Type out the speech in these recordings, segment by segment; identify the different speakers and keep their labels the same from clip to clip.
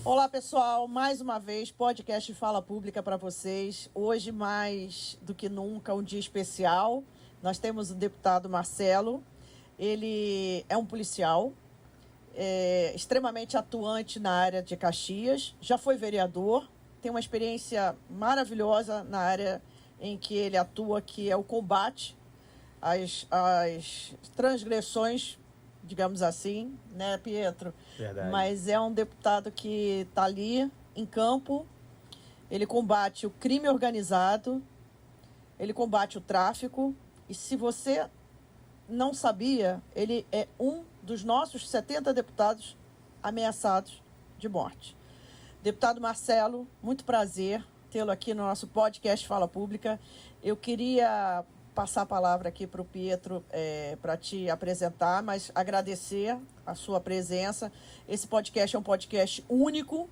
Speaker 1: Olá, pessoal, mais uma vez, podcast Fala Pública para vocês. Hoje, mais do que nunca, um dia especial. Nós temos o deputado Marcelo. Ele é um policial, extremamente atuante na área de Caxias, já foi vereador, tem uma experiência maravilhosa na área em que ele atua, que é o combate às transgressões, digamos assim, né, Pietro?
Speaker 2: Verdade.
Speaker 1: Mas é um deputado que está ali em campo, ele combate o crime organizado, ele combate o tráfico, e se você não sabia, ele é um dos nossos 70 deputados ameaçados de morte. Deputado Marcelo, muito prazer tê-lo aqui no nosso podcast Fala Pública. Eu queria passar a palavra aqui para o Pietro para te apresentar, mas agradecer a sua presença. Esse podcast é um podcast único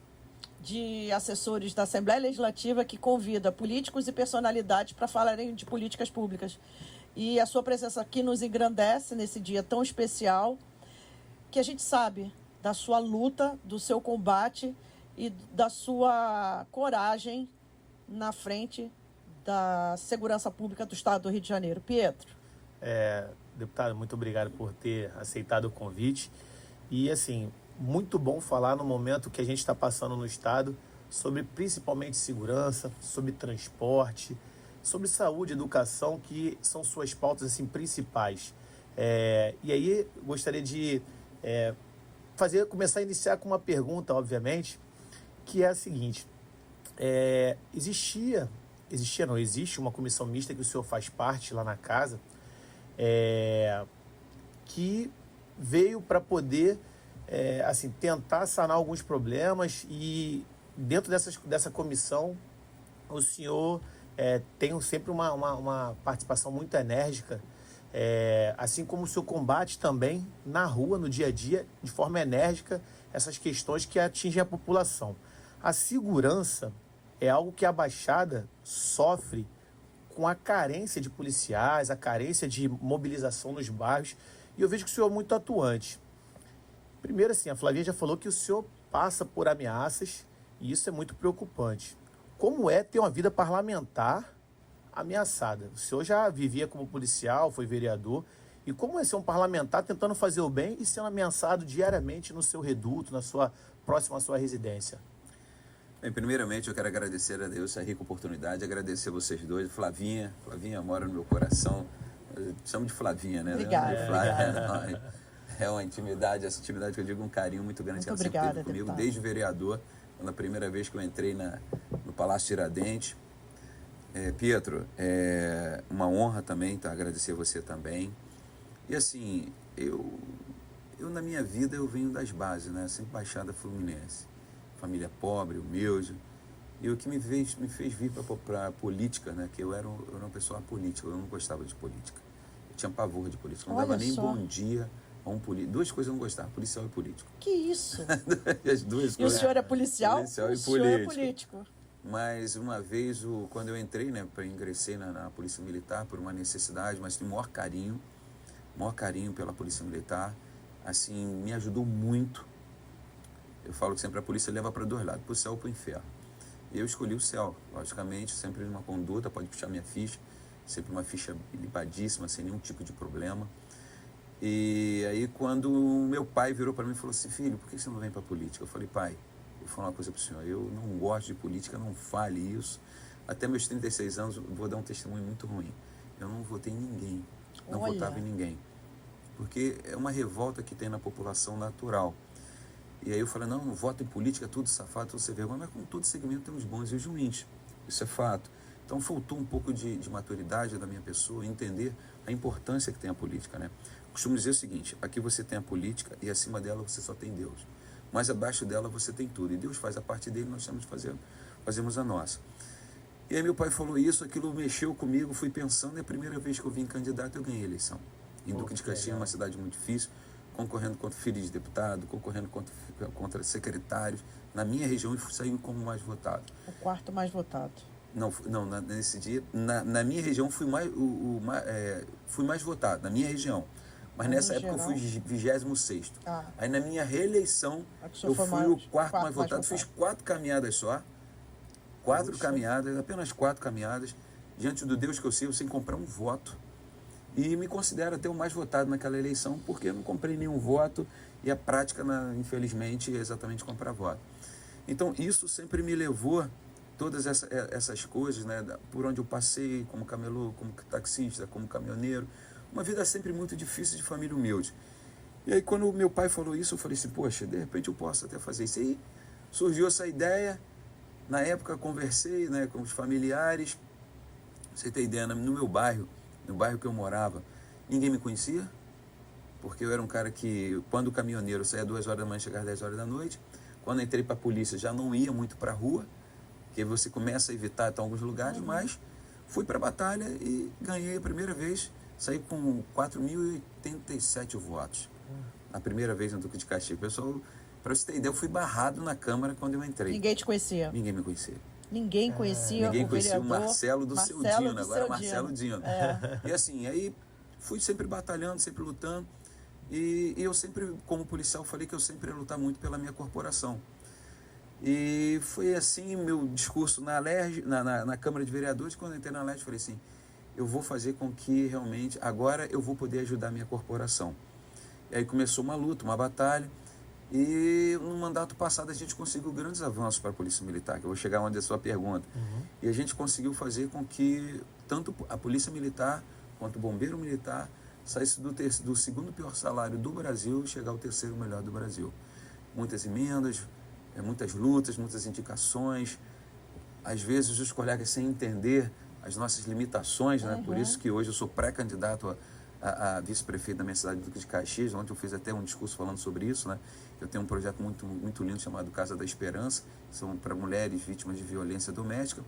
Speaker 1: de assessores da Assembleia Legislativa que convida políticos e personalidades para falarem de políticas públicas. E a sua presença aqui nos engrandece nesse dia tão especial, que a gente sabe da sua luta, do seu combate e da sua coragem na frente da segurança pública do Estado do Rio de Janeiro. Pietro.
Speaker 2: Deputado, muito obrigado por ter aceitado o convite. E, assim, muito bom falar no momento que a gente está passando no Estado sobre principalmente segurança, sobre transporte, sobre saúde, educação, que são suas pautas assim, principais. E aí, gostaria de começar a iniciar com uma pergunta, obviamente, que é a seguinte. Existe uma comissão mista que o senhor faz parte lá na casa, que veio para poder tentar sanar alguns problemas, e dentro dessa comissão o senhor tem sempre uma participação muito enérgica, assim como o seu combate também na rua, no dia a dia, de forma enérgica, essas questões que atingem a população. A segurança é algo que a Baixada sofre com a carência de policiais, a carência de mobilização nos bairros, e eu vejo que o senhor é muito atuante. Primeiro, assim, a Flavinha já falou que o senhor passa por ameaças, e isso é muito preocupante. Como é ter uma vida parlamentar ameaçada? O senhor já vivia como policial, foi vereador, e como é ser um parlamentar tentando fazer o bem e sendo ameaçado diariamente no seu reduto, próximo à sua residência?
Speaker 3: Bem, primeiramente eu quero agradecer a Deus essa rica oportunidade, agradecer a vocês dois. Flavinha mora no meu coração, eu chamo de Flavinha, né?
Speaker 1: Obrigada.
Speaker 3: É uma intimidade, essa intimidade que eu digo, um carinho muito grande,
Speaker 1: muito
Speaker 3: que ela
Speaker 1: obrigada,
Speaker 3: sempre teve comigo,
Speaker 1: deputado.
Speaker 3: desde vereador, na primeira vez que eu entrei no Palácio Tiradentes. Pietro, é uma honra também, tá? Agradecer a você também. E assim, eu na minha vida eu venho das bases, né? Sempre Baixada Fluminense, família pobre, humilde, e o que me fez vir para a política, né? Que eu era uma pessoa apolítica, eu não gostava de política, eu tinha pavor de política, não dava nem bom dia a um político. Duas coisas eu não gostava, policial e político.
Speaker 1: Que isso?
Speaker 3: As duas
Speaker 1: E
Speaker 3: coisas.
Speaker 1: o senhor é policial?
Speaker 3: Policial e
Speaker 1: o senhor é político.
Speaker 3: Mas uma vez, quando eu entrei, né, ingressei na Polícia Militar por uma necessidade, mas tenho o maior carinho pela Polícia Militar, assim, me ajudou muito. Eu falo que sempre a polícia leva para dois lados, para o céu ou para o inferno. E eu escolhi o céu, logicamente, sempre uma conduta, pode puxar minha ficha, sempre uma ficha limpadíssima, sem nenhum tipo de problema. E aí quando meu pai virou para mim e falou assim: filho, por que você não vem para a política? Eu falei: pai, vou falar uma coisa para o senhor, eu não gosto de política, não fale isso. Até meus 36 anos, vou dar um testemunho muito ruim. Eu não votei em ninguém, não votava em ninguém. Porque é uma revolta que tem na população natural. E aí eu falei: não voto em política, tudo safado, tudo sem vergonha, mas com todo segmento tem os bons e os ruins. Isso é fato. Então faltou um pouco de maturidade da minha pessoa, entender a importância que tem a política, né? Costumo dizer o seguinte: aqui você tem a política e acima dela você só tem Deus. Mas abaixo dela você tem tudo. E Deus faz a parte dele, nós estamos fazemos a nossa. E aí meu pai falou isso, aquilo mexeu comigo, fui pensando, e a primeira vez que eu vim candidato eu ganhei a eleição. Em Duque de Caxias, uma cidade muito difícil, concorrendo contra filhos de deputado, concorrendo contra secretários. Na minha região, eu saí como mais votado.
Speaker 1: O quarto mais votado.
Speaker 3: Não, nesse dia, na minha região, fui mais votado, na minha região. Mas
Speaker 1: No
Speaker 3: nessa época eu
Speaker 1: geral?
Speaker 3: fui 26º.
Speaker 1: Ah.
Speaker 3: Aí na minha reeleição,
Speaker 1: É que o senhor
Speaker 3: eu
Speaker 1: foi
Speaker 3: fui
Speaker 1: mais-
Speaker 3: o quarto mais
Speaker 1: mais
Speaker 3: votado,
Speaker 1: votado.
Speaker 3: fiz 4 caminhadas só. 4 caminhadas, apenas 4 caminhadas, diante do Deus que eu sirvo, sem comprar um voto. E me considero até o mais votado naquela eleição, porque eu não comprei nenhum voto e a prática, infelizmente, é exatamente comprar voto. Então, isso sempre me levou, todas essas coisas, né, por onde eu passei, como camelô, como taxista, como caminhoneiro, uma vida sempre muito difícil de família humilde. E aí, quando o meu pai falou isso, eu falei assim, poxa, de repente eu posso até fazer isso. E aí surgiu essa ideia, na época conversei, né, com os familiares, você tem ideia, no meu bairro, no bairro que eu morava, ninguém me conhecia, porque eu era um cara que, quando o caminhoneiro saía 2 horas da manhã, chegava às 10 horas da noite, quando entrei para a polícia já não ia muito para a rua, porque você começa a evitar em alguns lugares, mas fui para a batalha e ganhei a primeira vez, saí com 4.087 votos, a primeira vez no Duque de Caxias. Pessoal, para você ter ideia, eu fui barrado na Câmara quando eu entrei.
Speaker 1: Ninguém te conhecia.
Speaker 3: Ninguém me conhecia.
Speaker 1: Ninguém conhecia
Speaker 3: Ninguém
Speaker 1: o
Speaker 3: conhecia o
Speaker 1: vereador
Speaker 3: Marcelo do Seu
Speaker 1: Marcelo
Speaker 3: Dino,
Speaker 1: do
Speaker 3: agora
Speaker 1: Seu
Speaker 3: Marcelo Dino. E assim, aí fui sempre batalhando, sempre lutando. E eu sempre, como policial, falei que eu sempre ia lutar muito pela minha corporação. E foi assim meu discurso na Alerj, na Câmara de Vereadores. Quando eu entrei na Alerj, falei assim, eu vou fazer com que realmente, agora eu vou poder ajudar a minha corporação. E aí começou uma luta, uma batalha. E no mandato passado a gente conseguiu grandes avanços para a Polícia Militar, que eu vou chegar onde é a sua pergunta. E a gente conseguiu fazer com que tanto a Polícia Militar quanto o Bombeiro Militar saísse do 2º pior salário do Brasil e chegar ao 3º melhor do Brasil. Muitas emendas, muitas lutas, muitas indicações. Às vezes os colegas sem entender as nossas limitações, né? Por isso que hoje eu sou pré-candidato a vice-prefeito da minha cidade, Duque de Caxias. Ontem eu fiz até um discurso falando sobre isso, né? Eu tenho um projeto muito, muito lindo chamado Casa da Esperança, são para mulheres vítimas de violência doméstica,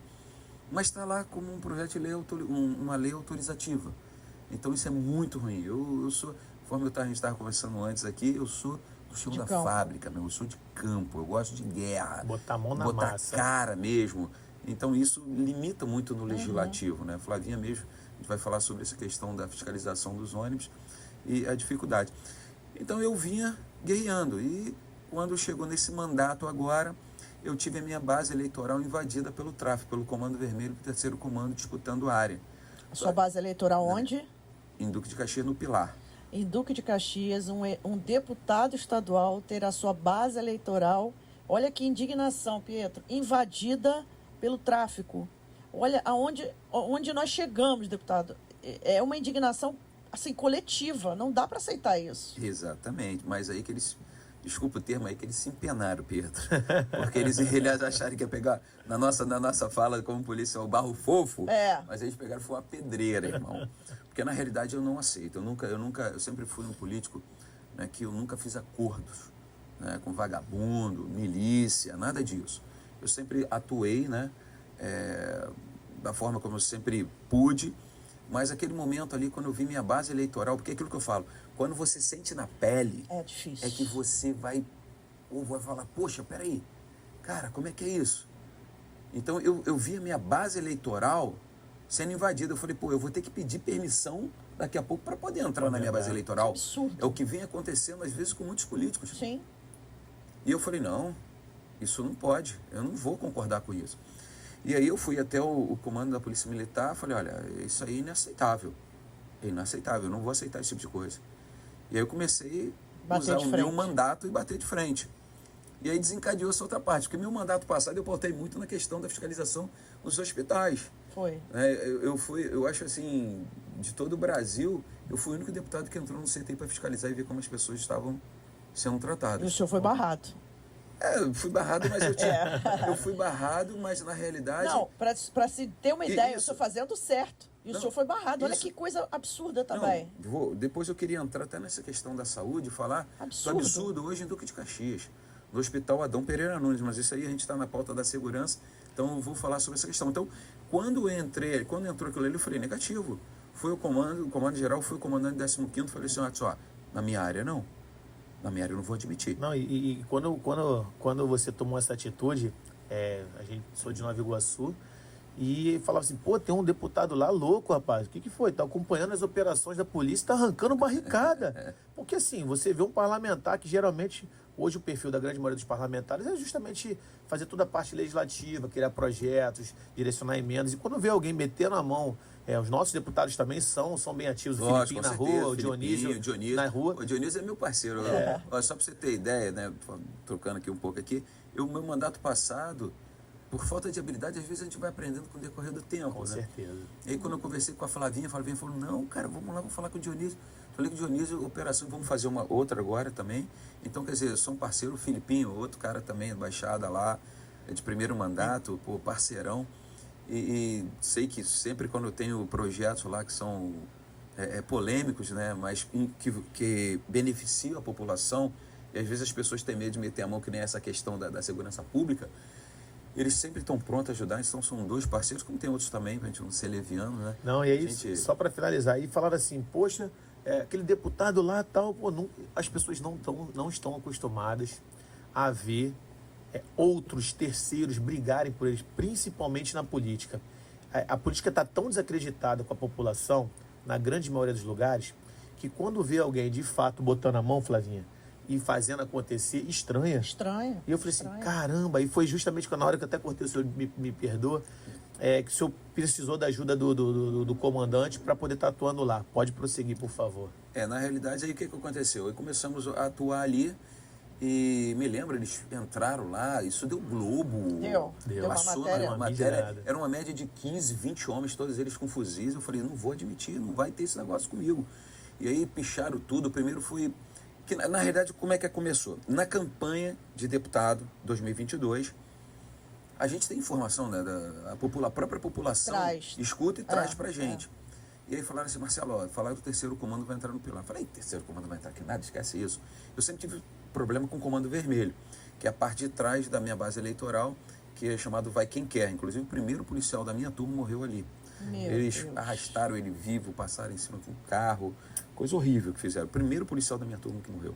Speaker 3: mas está lá como um projeto de lei, uma lei autorizativa. Então isso é muito ruim. Eu sou, conforme a gente estava conversando antes aqui, eu sou do chão da fábrica, eu sou de campo, eu gosto de guerra.
Speaker 2: Botar a mão na
Speaker 3: botar
Speaker 2: massa.
Speaker 3: cara mesmo. Então isso limita muito no legislativo, né? Flavinha mesmo, a gente vai falar sobre essa questão da fiscalização dos ônibus e a dificuldade. Então eu vinha guerreando e quando chegou nesse mandato agora, eu tive a minha base eleitoral invadida pelo tráfico, pelo Comando Vermelho, pelo 3º Comando, disputando a área.
Speaker 1: A sua base eleitoral onde?
Speaker 3: Em Duque de Caxias, no Pilar.
Speaker 1: Em Duque de Caxias, um deputado estadual ter a sua base eleitoral, olha que indignação, Pietro, invadida pelo tráfico. Olha onde nós chegamos, deputado. É uma indignação assim, coletiva, não dá para aceitar isso.
Speaker 3: Exatamente, mas aí que eles, desculpa o termo, aí que eles se empenaram, Pedro, porque eles acharam que ia pegar, na nossa fala como polícia, o barro fofo, mas eles pegaram, foi uma pedreira, irmão, porque na realidade eu não aceito, eu sempre fui um político, né, que eu nunca fiz acordos, né, com vagabundo, milícia, nada disso, eu sempre atuei, né, da forma como eu sempre pude. Mas aquele momento ali, quando eu vi minha base eleitoral, porque é aquilo que eu falo, quando você sente na pele,
Speaker 1: é difícil.
Speaker 3: É que você vai falar, poxa, peraí, cara, como é que é isso? Então eu vi a minha base eleitoral sendo invadida. Eu falei, pô, eu vou ter que pedir permissão daqui a pouco para poder entrar na minha base eleitoral.
Speaker 1: Absurdo.
Speaker 3: É o que vem acontecendo às vezes com muitos políticos.
Speaker 1: Sim.
Speaker 3: E eu falei, não, isso não pode, eu não vou concordar com isso. E aí eu fui até o comando da Polícia Militar, falei, olha, isso aí é inaceitável. É inaceitável, eu não vou aceitar esse tipo de coisa. E aí eu comecei a usar o meu mandato e bater de frente. E aí desencadeou essa outra parte, porque meu mandato passado eu pautei muito na questão da fiscalização nos hospitais.
Speaker 1: Foi.
Speaker 3: Eu acho assim, de todo o Brasil, eu fui o único deputado que entrou no CTI para fiscalizar e ver como as pessoas estavam sendo tratadas.
Speaker 1: E o senhor foi barrado.
Speaker 3: Eu fui barrado, mas eu fui barrado, mas na realidade...
Speaker 1: Não, para se ter uma ideia, eu estou fazendo certo. E o senhor foi barrado. Olha que coisa absurda também.
Speaker 3: Depois eu queria entrar até nessa questão da saúde, falar do absurdo hoje em Duque de Caxias, no Hospital Adão Pereira Nunes, mas isso aí a gente está na pauta da segurança, então eu vou falar sobre essa questão. Então, quando entrou aquilo ali, eu falei, negativo. Foi o comando geral, foi o comandante 15º, falei assim, olha, na minha área não. Na minha área eu não vou admitir.
Speaker 2: Não, e quando você tomou essa atitude, a gente sou de Nova Iguaçu, E falava assim, pô, tem um deputado lá louco, rapaz. O que foi? Tá acompanhando as operações da polícia, tá arrancando barricada. Porque assim, você vê um parlamentar que geralmente, hoje o perfil da grande maioria dos parlamentares é justamente fazer toda a parte legislativa, criar projetos, direcionar emendas. E quando vê alguém metendo a mão, os nossos deputados também são bem ativos. O
Speaker 3: Lógico,
Speaker 2: Filipinho na
Speaker 3: com certeza,
Speaker 2: rua, o Dionísio na rua.
Speaker 3: O Dionísio é meu parceiro. Ó, só para você ter ideia, né, trocando aqui um pouco aqui, meu mandato passado, por falta de habilidade, às vezes a gente vai aprendendo com o decorrer do tempo.
Speaker 2: Com certeza.
Speaker 3: E aí quando eu conversei com a Flavinha falou, não, cara, vamos lá, vamos falar com o Dionísio. Falei com o Dionísio, operação, vamos fazer uma outra agora também. Então, quer dizer, eu sou um parceiro, o Filipinho, outro cara também, baixada lá, de primeiro mandato, pô, parceirão. E sei que sempre quando eu tenho projetos lá que são polêmicos, né, mas que beneficiam a população, e às vezes as pessoas têm medo de meter a mão, que nem essa questão da segurança pública, eles sempre estão prontos a ajudar, então são dois parceiros, como tem outros também, pra gente não ser leviano, né?
Speaker 2: Não, e aí, só para finalizar, aí falaram assim, poxa, aquele deputado lá tal, pô, as pessoas não estão acostumadas a ver outros terceiros brigarem por eles, principalmente na política. A política está tão desacreditada com a população, na grande maioria dos lugares, que quando vê alguém de fato botando a mão, Flavinha, e fazendo acontecer, estranha. E eu falei assim, caramba, e foi justamente na hora que eu até cortei, o senhor me perdoa, que o senhor precisou da ajuda do comandante para poder estar atuando lá. Pode prosseguir, por favor.
Speaker 3: Na realidade, aí o que aconteceu? Aí começamos a atuar ali e me lembro, eles entraram lá, isso deu Globo.
Speaker 1: Deu
Speaker 3: passou
Speaker 1: uma
Speaker 3: matéria. Era uma média de 15, 20 homens, todos eles com fuzis. Eu falei, não vou admitir, não vai ter esse negócio comigo. E aí picharam tudo. Primeiro fui... Que, na realidade, como é que começou? Na campanha de deputado 2022, a gente tem informação, né? A própria população escuta e traz pra gente. E aí falaram assim, Marcelo, falaram que o terceiro comando vai entrar no pilar. Eu falei, terceiro comando vai entrar aqui? Nada, esquece isso. Eu sempre tive problema com o comando vermelho, que é a parte de trás da minha base eleitoral, que é chamado Vai Quem Quer. Inclusive, o primeiro policial da minha turma morreu ali. Eles arrastaram ele vivo, passaram em cima de um carro. Coisa horrível que fizeram. O primeiro policial da minha turma que morreu.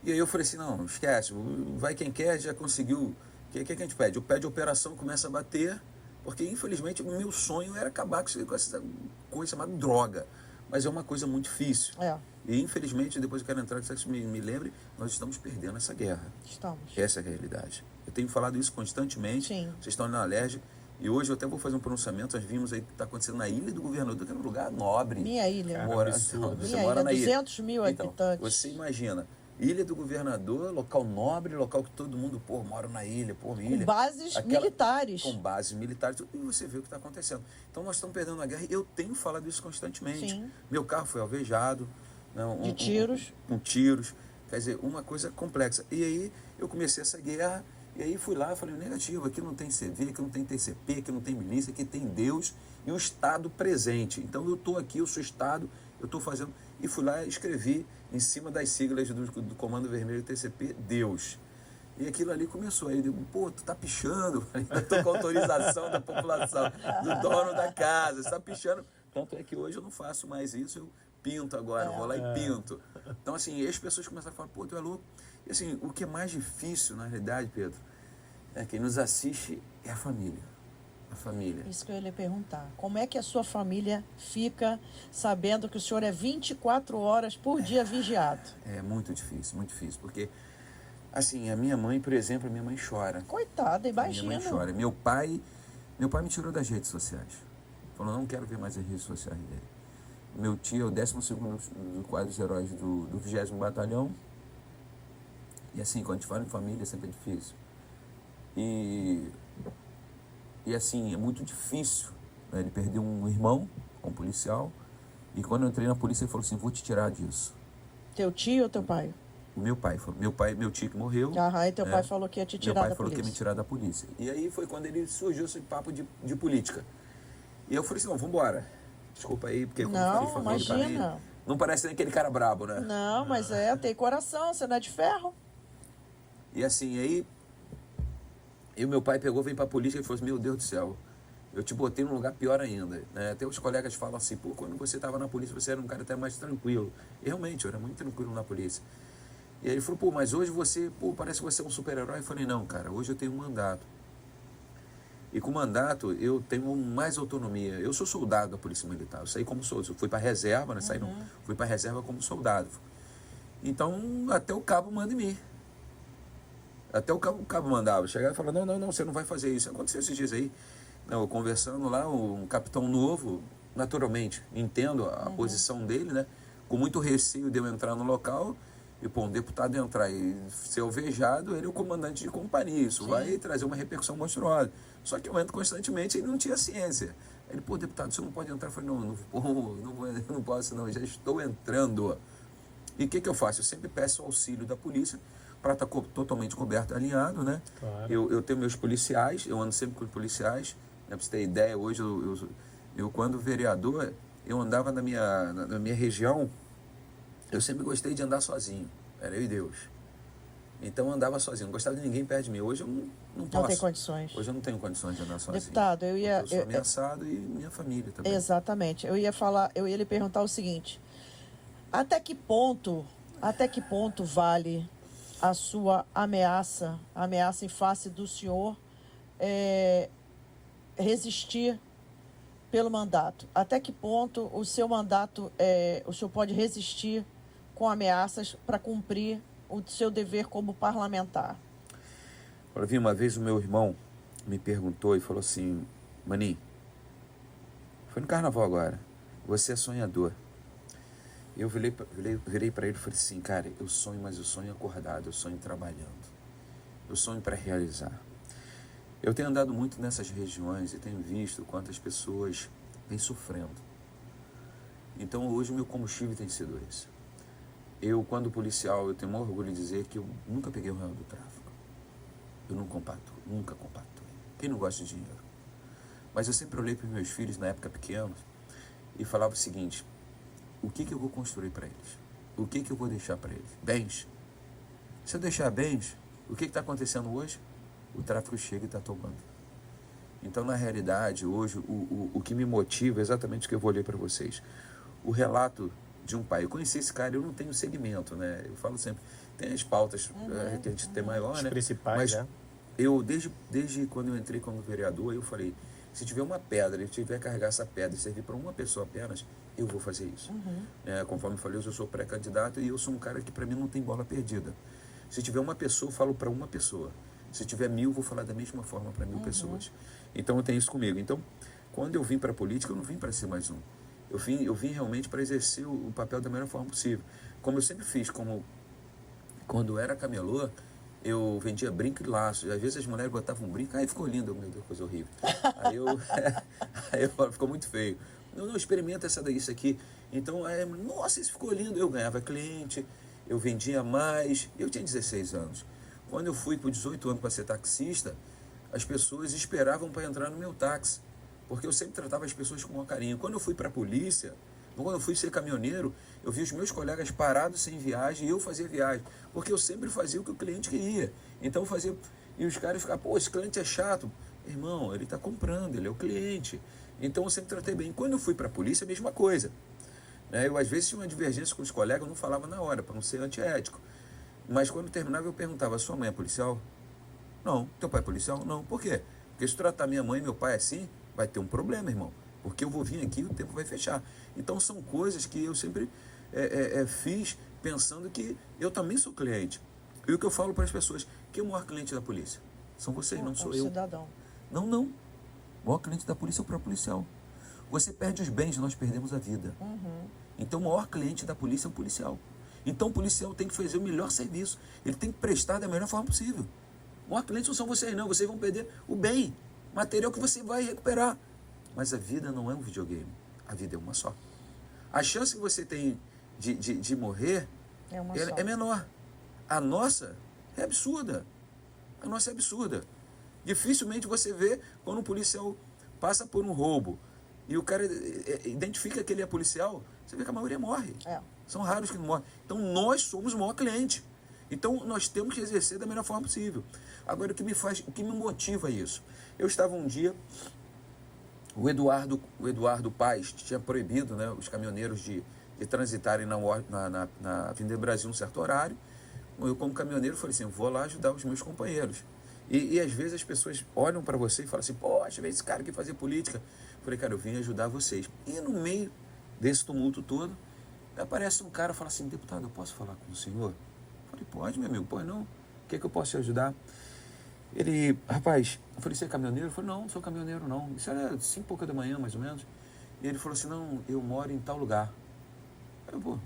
Speaker 3: E aí eu falei assim, não, esquece. Vai Quem Quer, já conseguiu. O que a gente pede? Pede a operação, começa a bater. Porque, infelizmente, o meu sonho era acabar com essa coisa chamada droga. Mas é uma coisa muito difícil. E, infelizmente, depois eu quero entrar, que você me lembre, nós estamos perdendo essa guerra. Essa é a realidade. Eu tenho falado isso constantemente.
Speaker 1: Sim.
Speaker 3: Vocês estão na Alerj. E hoje eu até vou fazer um pronunciamento. Nós vimos aí que está acontecendo na Ilha do Governador, que é um lugar nobre.
Speaker 1: Minha ilha.
Speaker 3: Você mora na ilha.
Speaker 1: 200 mil habitantes.
Speaker 3: Você imagina, Ilha do Governador, local nobre, local que todo mundo, mora na ilha, ilha.
Speaker 1: Com bases militares.
Speaker 3: Com bases militares. E você vê o que está acontecendo. Então nós estamos perdendo a guerra e eu tenho falado isso constantemente.
Speaker 1: Sim.
Speaker 3: Meu carro foi alvejado.
Speaker 1: De tiros.
Speaker 3: Com tiros. Quer dizer, uma coisa complexa. E aí eu comecei essa guerra. E aí fui lá e falei, negativo, aqui não tem CV, aqui não tem TCP, aqui não tem milícia, aqui tem Deus e o Estado presente. Então eu estou aqui, eu sou Estado, eu estou fazendo... E fui lá e escrevi em cima das siglas do Comando Vermelho TCP, Deus. E aquilo ali começou. Aí eu digo, tu tá pichando, eu estou com autorização da população, do dono da casa, você tá pichando. Tanto é que hoje eu não faço mais isso, eu pinto agora, vou lá e pinto. Então assim, as pessoas começaram a falar, tu é louco. E assim, o que é mais difícil, na realidade, Pedro, quem nos assiste é a família. A família.
Speaker 1: Isso que eu ia lhe perguntar. Como é que a sua família fica sabendo que o senhor é 24 horas por dia vigiado?
Speaker 3: É muito difícil, porque, assim, a minha mãe, por exemplo, a minha mãe chora.
Speaker 1: Coitada, imagina.
Speaker 3: Minha mãe chora. Meu pai me tirou das redes sociais. Falou, não quero ver mais as redes sociais dele. Meu tio é o 12º do quadro dos heróis do 20º Batalhão. E assim, quando a gente fala em família, sempre é difícil. E assim, é muito difícil. Né? Ele perdeu um irmão, um policial, e quando eu entrei na polícia, ele falou assim, vou te tirar disso.
Speaker 1: Teu tio ou teu pai?
Speaker 3: O meu pai, meu tio que morreu.
Speaker 1: E teu pai falou que ia te tirar da polícia.
Speaker 3: Meu pai falou que ia me tirar da polícia. E aí foi quando ele surgiu esse papo de política. E eu falei assim, não, vambora. Desculpa aí, porque como
Speaker 1: não,
Speaker 3: falei,
Speaker 1: imagina.
Speaker 3: Não parece nem aquele cara brabo, né?
Speaker 1: Não, mas tem coração, você não é de ferro.
Speaker 3: E assim, aí e meu pai pegou, veio pra polícia e falou assim, meu Deus do céu, eu te botei num lugar pior ainda. Né? Até os colegas falam assim, quando você estava na polícia, você era um cara até mais tranquilo. E realmente, eu era muito tranquilo na polícia. E aí ele falou, mas hoje você, parece que você é um super-herói. Eu falei, não, cara, hoje eu tenho um mandato. E com o mandato eu tenho mais autonomia. Eu sou soldado da Polícia Militar, eu saí como soldado, eu fui para reserva, né? Saí, não, fui para reserva como soldado. Então até o cabo manda em mim. Até o cabo mandava, chegava e falava, não, você não vai fazer isso. Aconteceu esses dias aí, não, eu conversando lá, um capitão novo, naturalmente, entendo a posição dele, né? Com muito receio de eu entrar no local e, pô, um deputado entrar e ser alvejado, ele é o comandante de companhia, isso vai trazer uma repercussão monstruosa. Só que eu entro constantemente e ele não tinha ciência. Ele, pô, deputado, você não pode entrar? Eu falei, não posso não, já estou entrando. E o que eu faço? Eu sempre peço auxílio da polícia para estar totalmente coberto, alinhado, né?
Speaker 2: Claro.
Speaker 3: Eu tenho meus policiais, eu ando sempre com policiais, né? Para você ter ideia, hoje eu quando vereador, eu andava na minha região, eu sempre gostei de andar sozinho, era eu e Deus. Então eu andava sozinho, não gostava de ninguém perto de mim. Hoje eu não posso.
Speaker 1: Não tem condições.
Speaker 3: Hoje eu não tenho condições de andar sozinho.
Speaker 1: Deputado,
Speaker 3: eu sou ameaçado e minha família também.
Speaker 1: Exatamente. Eu ia lhe perguntar o seguinte: até que ponto vale a sua ameaça em face do senhor resistir pelo mandato? Até que ponto o seu mandato, o senhor pode resistir com ameaças para cumprir o seu dever como parlamentar?
Speaker 3: Olha, vi uma vez o meu irmão me perguntou e falou assim, Maninho, foi no carnaval agora, você é sonhador. Eu virei para ele e falei assim, cara, eu sonho, mas eu sonho acordado, eu sonho trabalhando, eu sonho para realizar. Eu tenho andado muito nessas regiões e tenho visto quantas pessoas vêm sofrendo. Então hoje o meu combustível tem sido esse. Eu, quando policial, eu tenho o maior orgulho de dizer que eu nunca peguei o real do tráfico. Eu nunca compactuei. Quem não gosta de dinheiro? Mas eu sempre olhei para os meus filhos na época pequenos e falava o seguinte, o que eu vou construir para eles? O que eu vou deixar para eles? Bens. Se eu deixar bens, o que está acontecendo hoje? O tráfico chega e está tomando. Então, na realidade, hoje, o que me motiva é exatamente o que eu vou ler para vocês. O relato de um pai. Eu conheci esse cara, eu não tenho segmento, né? Eu falo sempre, tem as pautas que a gente tem maior,
Speaker 2: Os
Speaker 3: né?
Speaker 2: principais,
Speaker 3: mas
Speaker 2: né?
Speaker 3: eu, desde quando eu entrei como vereador, eu falei, se tiver uma pedra, eu tiver que carregar essa pedra e servir para uma pessoa apenas, eu vou fazer isso. Conforme eu falei, eu sou pré-candidato e eu sou um cara que para mim não tem bola perdida. Se tiver uma pessoa, eu falo para uma pessoa. Se tiver 1000, eu vou falar da mesma forma para 1000 pessoas. Então eu tenho isso comigo. Então, quando eu vim para a política, eu não vim para ser mais um. Eu vim realmente para exercer o papel da melhor forma possível. Como eu sempre fiz, quando eu era camelô, eu vendia brinco e laço. Às vezes as mulheres botavam um brinco, aí ficou lindo, meu Deus, coisa horrível. Aí eu ficou muito feio. Não, experimenta isso aqui. Então, nossa, isso ficou lindo. Eu ganhava cliente, eu vendia mais. Eu tinha 16 anos. Quando eu fui por 18 anos para ser taxista, as pessoas esperavam para entrar no meu táxi, porque eu sempre tratava as pessoas com maior carinho. Quando eu fui para a polícia, quando eu fui ser caminhoneiro, eu vi os meus colegas parados sem viagem e eu fazia viagem, porque eu sempre fazia o que o cliente queria. Então eu fazia, e os caras ficavam, pô, esse cliente é chato. Irmão, ele está comprando, ele é o cliente. Então eu sempre tratei bem. Quando eu fui para a polícia, a mesma coisa. Eu às vezes tinha uma divergência com os colegas, eu não falava na hora, para não ser antiético. Mas quando terminava eu perguntava, sua mãe é policial? Não. Teu pai é policial? Não. Por quê? Porque se tratar minha mãe e meu pai assim, vai ter um problema, irmão. Porque eu vou vir aqui e o tempo vai fechar. Então são coisas que eu sempre fiz pensando que eu também sou cliente. E o que eu falo para as pessoas, quem é o maior cliente da polícia? São vocês, não sou eu.
Speaker 1: Cidadão.
Speaker 3: Não. O maior cliente da polícia é o próprio policial. Você perde os bens, nós perdemos a vida. Então o maior cliente da polícia é o policial. Então o policial tem que fazer o melhor serviço. Ele tem que prestar da melhor forma possível. O maior cliente não são vocês, não. Vocês vão perder o bem, material que você vai recuperar. Mas a vida não é um videogame. A vida é uma só. A chance que você tem de morrer é menor. A nossa é absurda. A nossa é absurda. Dificilmente você vê quando um policial passa por um roubo e o cara identifica que ele é policial, você vê que a maioria morre. São raros que não morrem. Então nós somos o maior cliente. Então nós temos que exercer da melhor forma possível. Agora o que me motiva isso? Eu estava um dia, o Eduardo Paes tinha proibido, né, os caminhoneiros de transitarem na Avenida Brasil num certo horário. Eu, como caminhoneiro, falei assim, vou lá ajudar os meus companheiros. E às vezes as pessoas olham para você e falam assim, poxa, vem esse cara aqui fazer política. Eu falei, cara, eu vim ajudar vocês. E no meio desse tumulto todo, aparece um cara e fala assim, deputado, eu posso falar com o senhor? Eu falei, pode, meu amigo, pode não. O que é que eu posso te ajudar? Ele, rapaz, eu falei, você é caminhoneiro? Eu falei, não sou caminhoneiro não. Isso era 5 da manhã, mais ou menos. E ele falou assim, não, eu moro em tal lugar. Eu, pô,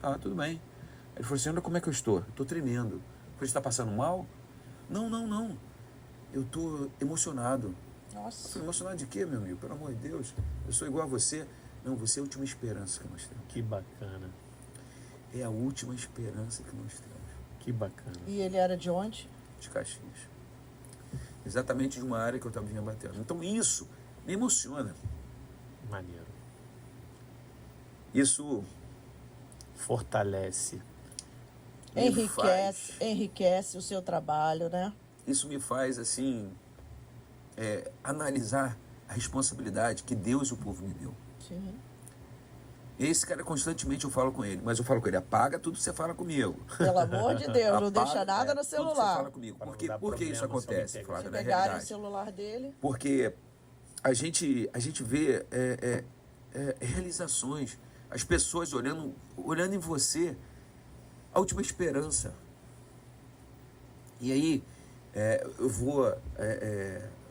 Speaker 3: tá, tudo bem. Ele falou assim, olha como é que eu estou. Eu estou tremendo. Eu falei, você está passando mal? Não. Eu estou emocionado.
Speaker 1: Nossa.
Speaker 3: Eu falei, emocionado de quê, meu amigo? Pelo amor de Deus. Eu sou igual a você. Não, você é a última esperança que nós temos.
Speaker 2: Que bacana.
Speaker 3: É a última esperança que nós temos.
Speaker 2: Que bacana.
Speaker 1: E ele era de onde?
Speaker 3: De Caxias. Exatamente de uma área que eu vinha batendo. Então isso me emociona.
Speaker 2: Maneiro.
Speaker 3: Isso
Speaker 2: Fortalece.
Speaker 1: Enriquece o seu trabalho, né?
Speaker 3: Isso me faz, assim, analisar a responsabilidade que Deus e o povo me deu.
Speaker 1: Sim.
Speaker 3: Esse cara, constantemente eu falo com ele, mas eu falo com ele, apaga tudo que você fala comigo.
Speaker 1: Pelo amor de Deus, não
Speaker 3: Apaga,
Speaker 1: deixa nada no
Speaker 3: tudo que você
Speaker 1: celular.
Speaker 3: fala comigo.
Speaker 2: Para não
Speaker 3: Por
Speaker 2: dar
Speaker 3: que isso
Speaker 2: problema
Speaker 3: acontece,
Speaker 2: sobre
Speaker 3: Flávia,
Speaker 1: Se
Speaker 3: na
Speaker 1: pegarem o
Speaker 3: realidade?
Speaker 1: celular dele.
Speaker 3: Porque a gente vê realizações, as pessoas olhando em você, a última esperança. E aí, eu vou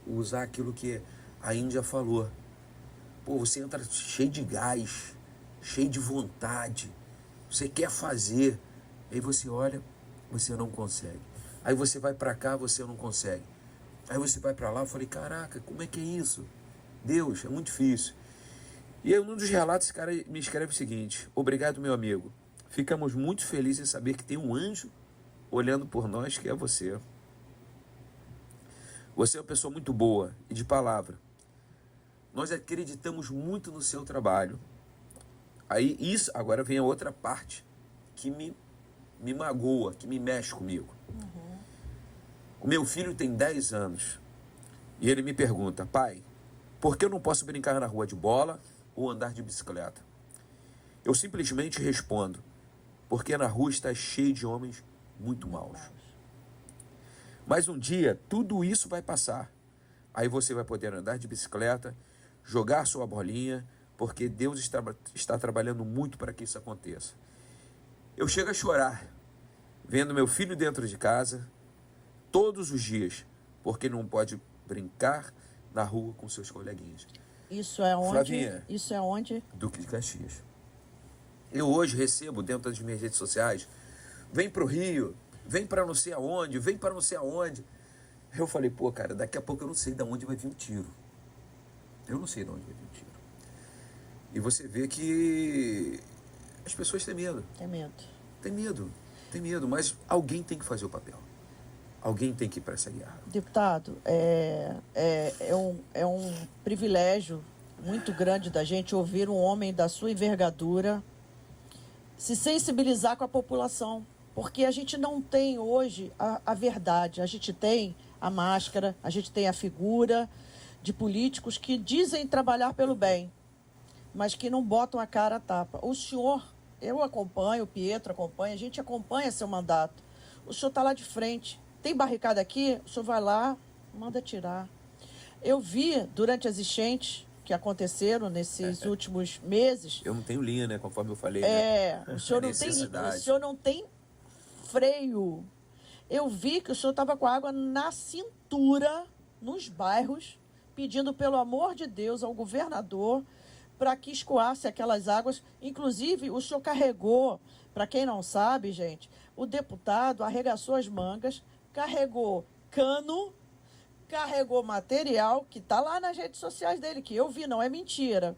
Speaker 3: usar aquilo que a Índia falou. Pô, você entra cheio de gás, cheio de vontade, você quer fazer, aí você olha, você não consegue. Aí você vai para cá, você não consegue. Aí você vai para lá, eu falei, caraca, como é que é isso? Deus, é muito difícil. E aí, num dos relatos, esse cara me escreve o seguinte, obrigado, meu amigo, ficamos muito felizes em saber que tem um anjo olhando por nós, que é você. Você é uma pessoa muito boa e de palavra. Nós acreditamos muito no seu trabalho. Aí isso, agora vem a outra parte que me magoa, que me mexe comigo. O meu filho tem 10 anos e ele me pergunta, pai, por que eu não posso brincar na rua de bola ou andar de bicicleta? Eu simplesmente respondo, porque na rua está cheio de homens muito maus. Mas um dia tudo isso vai passar. Aí você vai poder andar de bicicleta, jogar sua bolinha, porque Deus está trabalhando muito para que isso aconteça. Eu chego a chorar, vendo meu filho dentro de casa, todos os dias, porque não pode brincar na rua com seus coleguinhas.
Speaker 1: Isso é onde?
Speaker 3: Flavinha.
Speaker 1: Isso é onde?
Speaker 3: Duque de Caxias. Eu hoje recebo dentro das minhas redes sociais, vem para o Rio, vem para não sei aonde, vem para não sei aonde. Eu falei, pô, cara, daqui a pouco eu não sei de onde vai vir o tiro. Eu não sei de onde vai vir o tiro. E você vê que as pessoas têm medo. Tem medo, mas alguém tem que fazer o papel. Alguém tem que ir para essa guerra.
Speaker 1: Deputado, é um privilégio muito grande da gente ouvir um homem da sua envergadura se sensibilizar com a população. Porque a gente não tem hoje a verdade. A gente tem a máscara, a gente tem a figura de políticos que dizem trabalhar pelo bem, mas que não botam a cara a tapa. O senhor, eu acompanho, o Pietro acompanha, a gente acompanha seu mandato. O senhor está lá de frente. Tem barricada aqui, o senhor vai lá, manda tirar. Eu vi, durante as enchentes que aconteceram nesses últimos meses...
Speaker 3: Eu não tenho linha, né? Conforme eu falei.
Speaker 1: O senhor não tem freio. Eu vi que o senhor estava com a água na cintura, nos bairros, pedindo, pelo amor de Deus, ao governador para que escoasse aquelas águas. Inclusive, o senhor carregou, para quem não sabe, gente, o deputado arregaçou as mangas, carregou cano, carregou material, que está lá nas redes sociais dele, que eu vi, não é mentira,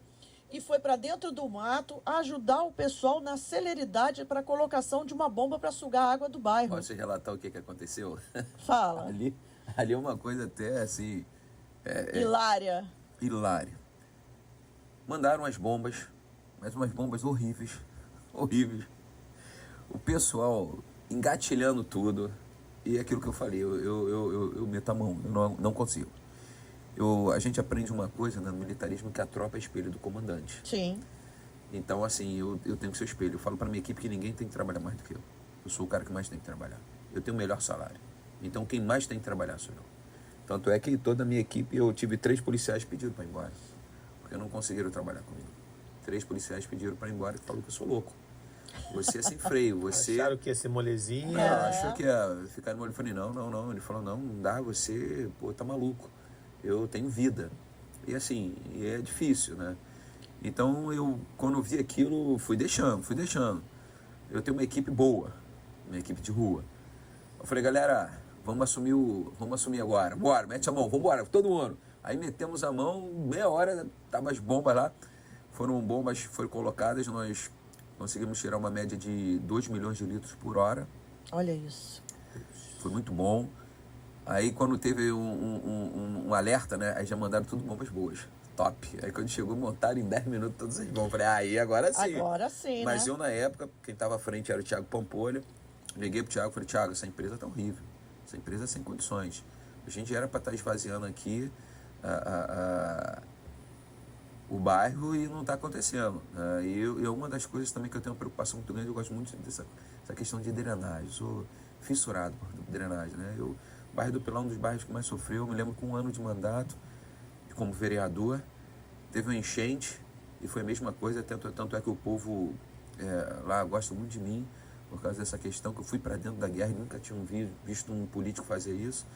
Speaker 1: e foi para dentro do mato ajudar o pessoal na celeridade para a colocação de uma bomba para sugar a água do bairro.
Speaker 3: Posso relatar o que aconteceu?
Speaker 1: Fala.
Speaker 3: Ali é uma coisa até assim...
Speaker 1: Hilária.
Speaker 3: Mandaram as bombas, mas umas bombas horríveis. O pessoal engatilhando tudo. E é aquilo que eu falei, eu meto a mão, eu não consigo. A gente aprende uma coisa no militarismo, que a tropa é espelho do comandante.
Speaker 1: Sim.
Speaker 3: Então, assim, eu tenho que ser espelho. Eu falo para minha equipe que ninguém tem que trabalhar mais do que eu. Eu sou o cara que mais tem que trabalhar. Eu tenho o melhor salário. Então, quem mais tem que trabalhar sou eu. Tanto é que toda a minha equipe, eu tive 3 policiais pedindo para ir embora, porque não conseguiram trabalhar comigo. 3 policiais pediram para ir embora e falaram que eu sou louco. Você é sem freio, você...
Speaker 2: Acharam que ia ser molezinha.
Speaker 3: Achou que ia ficar no molho. Eu falei, não. Ele falou, não dá, você, tá maluco. Eu tenho vida. E assim, é difícil, né? Então, quando eu vi aquilo, fui deixando. Eu tenho uma equipe boa, uma equipe de rua. Eu falei, galera, vamos assumir agora. Bora, mete a mão, vamos embora, todo mundo. Aí metemos a mão, meia hora, tava as bombas lá. Foram colocadas, nós conseguimos tirar uma média de 2 milhões de litros por hora.
Speaker 1: Olha isso.
Speaker 3: Foi muito bom. Aí quando teve um alerta, né? Aí já mandaram tudo bombas boas. Top. Aí quando chegou, montaram em 10 minutos todas as bombas. Falei, aí agora sim.
Speaker 1: Agora sim,
Speaker 3: Mas
Speaker 1: né?
Speaker 3: eu, na época, quem estava à frente era o Thiago Pampolha. Liguei pro Thiago e falei, Thiago, essa empresa tá horrível. Essa empresa é sem condições. A gente era para estar esvaziando aqui o bairro e não está acontecendo. E uma das coisas também que eu tenho uma preocupação muito grande, eu gosto muito dessa questão de drenagem. Eu sou fissurado por drenagem, né? O bairro do Pilar é um dos bairros que mais sofreu. Eu me lembro que com 1 ano de mandato, como vereador, teve uma enchente e foi a mesma coisa, tanto é que o povo lá gosta muito de mim por causa dessa questão, que eu fui para dentro da guerra e nunca tinha visto um político fazer isso.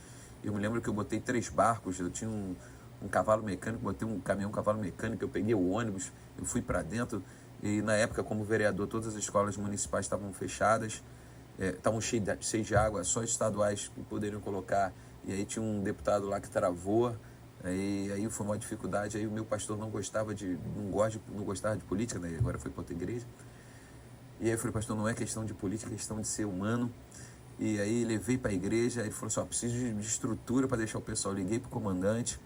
Speaker 3: Eu me lembro que eu botei 3 barcos, eu tinha um cavalo mecânico, botei um caminhão cavalo mecânico, eu peguei o ônibus, eu fui para dentro e na época como vereador todas as escolas municipais estavam fechadas, estavam cheias de água, só estaduais que poderiam colocar, e aí tinha um deputado lá que travou, aí foi uma dificuldade, aí o meu pastor não gostava de política, né? Agora foi para outra igreja, e aí eu falei, pastor, não é questão de política, é questão de ser humano. E aí levei para a igreja, ele falou assim, preciso de estrutura para deixar o pessoal. Liguei para o comandante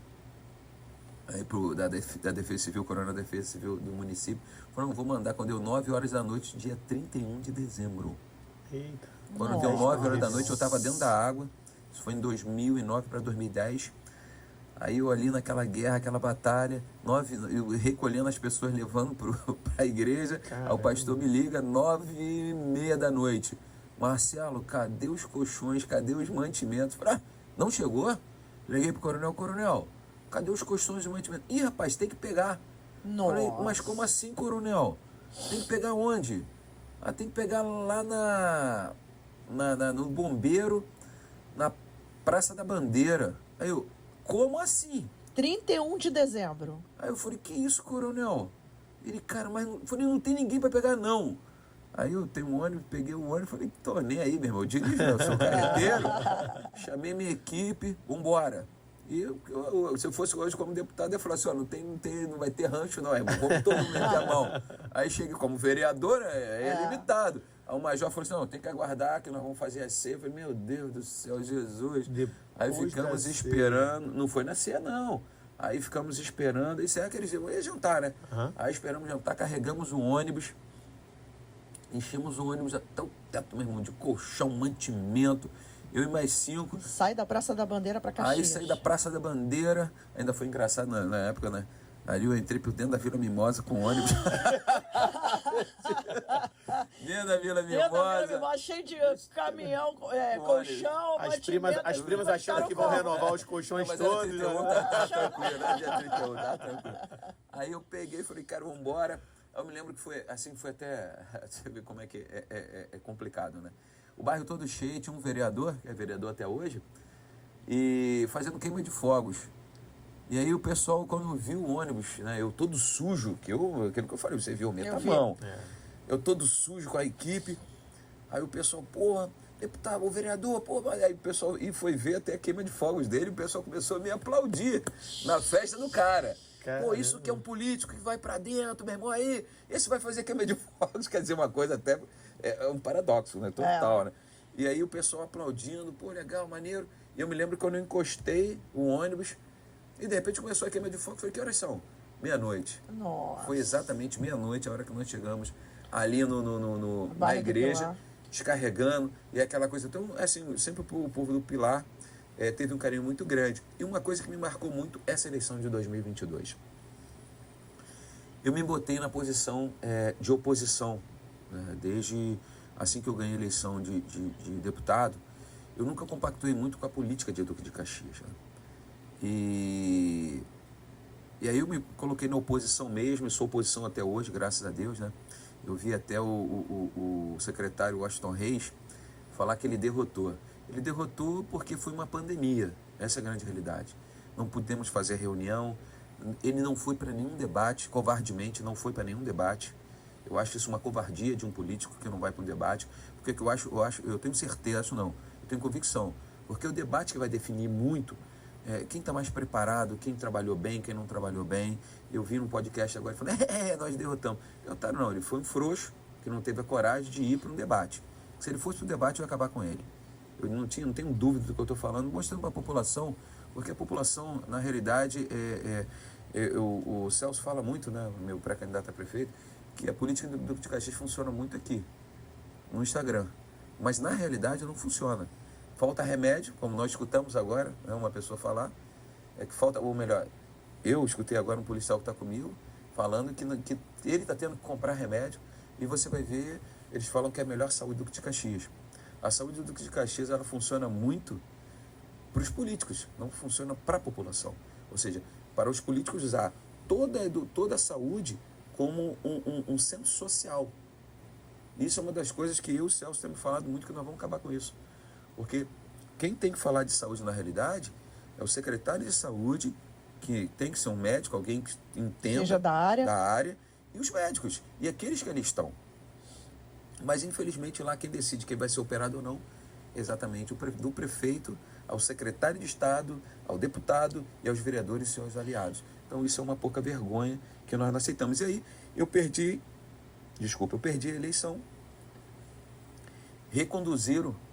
Speaker 3: aí da Defesa Civil, Coronel da Defesa Civil do município. Falou, não, vou mandar quando deu 9 horas da noite, dia 31 de dezembro.
Speaker 2: Eita.
Speaker 3: Quando deu 9 horas da noite, eu estava dentro da água. Isso foi em 2009 para 2010. Aí eu ali naquela guerra, aquela batalha, eu recolhendo as pessoas, levando para a igreja. Caramba. Aí o pastor me liga, 9h30 da noite. Marcelo, cadê os colchões? Cadê os mantimentos? Falei, não chegou? Liguei pro coronel, cadê os colchões e mantimentos? Ih, rapaz, tem que pegar.
Speaker 1: Nossa.
Speaker 3: Falei, mas como assim, coronel? Tem que pegar onde? Tem que pegar lá no Bombeiro, na Praça da Bandeira. Aí eu, como assim?
Speaker 1: 31 de dezembro.
Speaker 3: Aí eu falei, que isso, coronel? Ele, cara, mas não tem ninguém para pegar, não. Aí eu tenho um ônibus, peguei o ônibus, falei, tô nem aí, meu irmão, eu dirijo, eu sou carreteiro. Chamei minha equipe, vambora. E se eu fosse hoje como deputado, eu ia falar assim, não vai ter rancho não, irmão, vamos todo mundo meter a mão. Aí cheguei como vereador, é limitado. Aí o major falou assim, não, tem que aguardar que nós vamos fazer a ceia. Eu falei, meu Deus do céu, Jesus. Aí ficamos esperando, não foi na ceia não. Aí ficamos esperando, isso é aqueles dias, ia jantar, né? Uhum. Aí esperamos jantar, carregamos o ônibus, enchemos o ônibus até o teto, meu irmão, de colchão, mantimento, eu e mais 5.
Speaker 1: Sai da Praça da Bandeira para Caxias.
Speaker 3: Aí saí da Praça da Bandeira, ainda foi engraçado na época, né? Ali eu entrei por dentro da Vila Mimosa com o ônibus. Dentro da Vila Mimosa,
Speaker 1: cheio de caminhão, colchão,
Speaker 2: As primas achando que vão renovar os colchões todos.
Speaker 3: Tá tranquilo, né? Dia 31, tá tranquilo. Aí eu peguei e falei, cara, vamos embora. Eu me lembro que foi até... Você vê como é que é complicado, né? O bairro todo cheio, tinha um vereador, que é vereador até hoje, e fazendo queima de fogos. E aí o pessoal, quando viu o ônibus, né, eu todo sujo, aquilo que eu falei, você viu, meta a mão. Eu todo sujo com a equipe. Aí o pessoal, deputado, o vereador, aí o pessoal foi ver até a queima de fogos dele, o pessoal começou a me aplaudir na festa do cara. Caramba. Isso que é um político que vai pra dentro, meu irmão, aí, esse vai fazer queima de fogos, quer dizer, uma coisa até, é um paradoxo, né, total, né. E aí o pessoal aplaudindo, legal, maneiro. E eu me lembro que quando eu encostei o ônibus, e de repente começou a queima de fogo, falei, que horas são? 00:00.
Speaker 1: Nossa.
Speaker 3: Foi exatamente 00:00 a hora que nós chegamos ali na igreja, descarregando, e aquela coisa. Então, assim, sempre o povo do Pilar teve um carinho muito grande. E uma coisa que me marcou muito, essa eleição de 2022. Eu me botei na posição de oposição, né? Desde assim que eu ganhei a eleição de deputado, eu nunca compactuei muito com a política de Duque de Caxias. Né? E aí eu me coloquei na oposição mesmo, e sou oposição até hoje, graças a Deus, né? Eu vi até o secretário Washington Reis falar que ele derrotou. Ele derrotou porque foi uma pandemia, essa é a grande realidade. Não pudemos fazer reunião, ele não foi para nenhum debate, covardemente não foi para nenhum debate. Eu acho isso uma covardia de um político que não vai para um debate, porque eu tenho certeza, não, eu tenho convicção, porque o debate que vai definir muito quem está mais preparado, quem trabalhou bem, quem não trabalhou bem. Eu vi no podcast agora falando, nós derrotamos. Não, ele foi um frouxo que não teve a coragem de ir para um debate. Se ele fosse para o debate, eu ia acabar com ele. Eu não tenho dúvida do que eu estou falando, mostrando para a população, porque a população, na realidade, o Celso fala muito, né, meu pré-candidato a prefeito, que a política do Duque de Caxias funciona muito aqui, no Instagram. Mas, na realidade, não funciona. Falta remédio, como nós escutamos agora, né, uma pessoa falar, que falta, ou melhor, eu escutei agora um policial que está comigo, falando que ele está tendo que comprar remédio, e você vai ver, eles falam que é a melhor saúde do Duque de Caxias. A saúde do Duque de Caxias, ela funciona muito para os políticos, não funciona para a população. Ou seja, para os políticos usar toda a saúde como um centro social. Isso é uma das coisas que eu e o Celso temos falado muito, que nós vamos acabar com isso. Porque quem tem que falar de saúde na realidade é o secretário de saúde, que tem que ser um médico, alguém que entenda
Speaker 1: seja da
Speaker 3: área, e os médicos, e aqueles que ali estão. Mas, infelizmente, lá quem decide quem vai ser operado ou não, exatamente do prefeito ao secretário de Estado, ao deputado e aos vereadores e seus aliados. Então, isso é uma pouca vergonha que nós não aceitamos. E aí, eu perdi a eleição.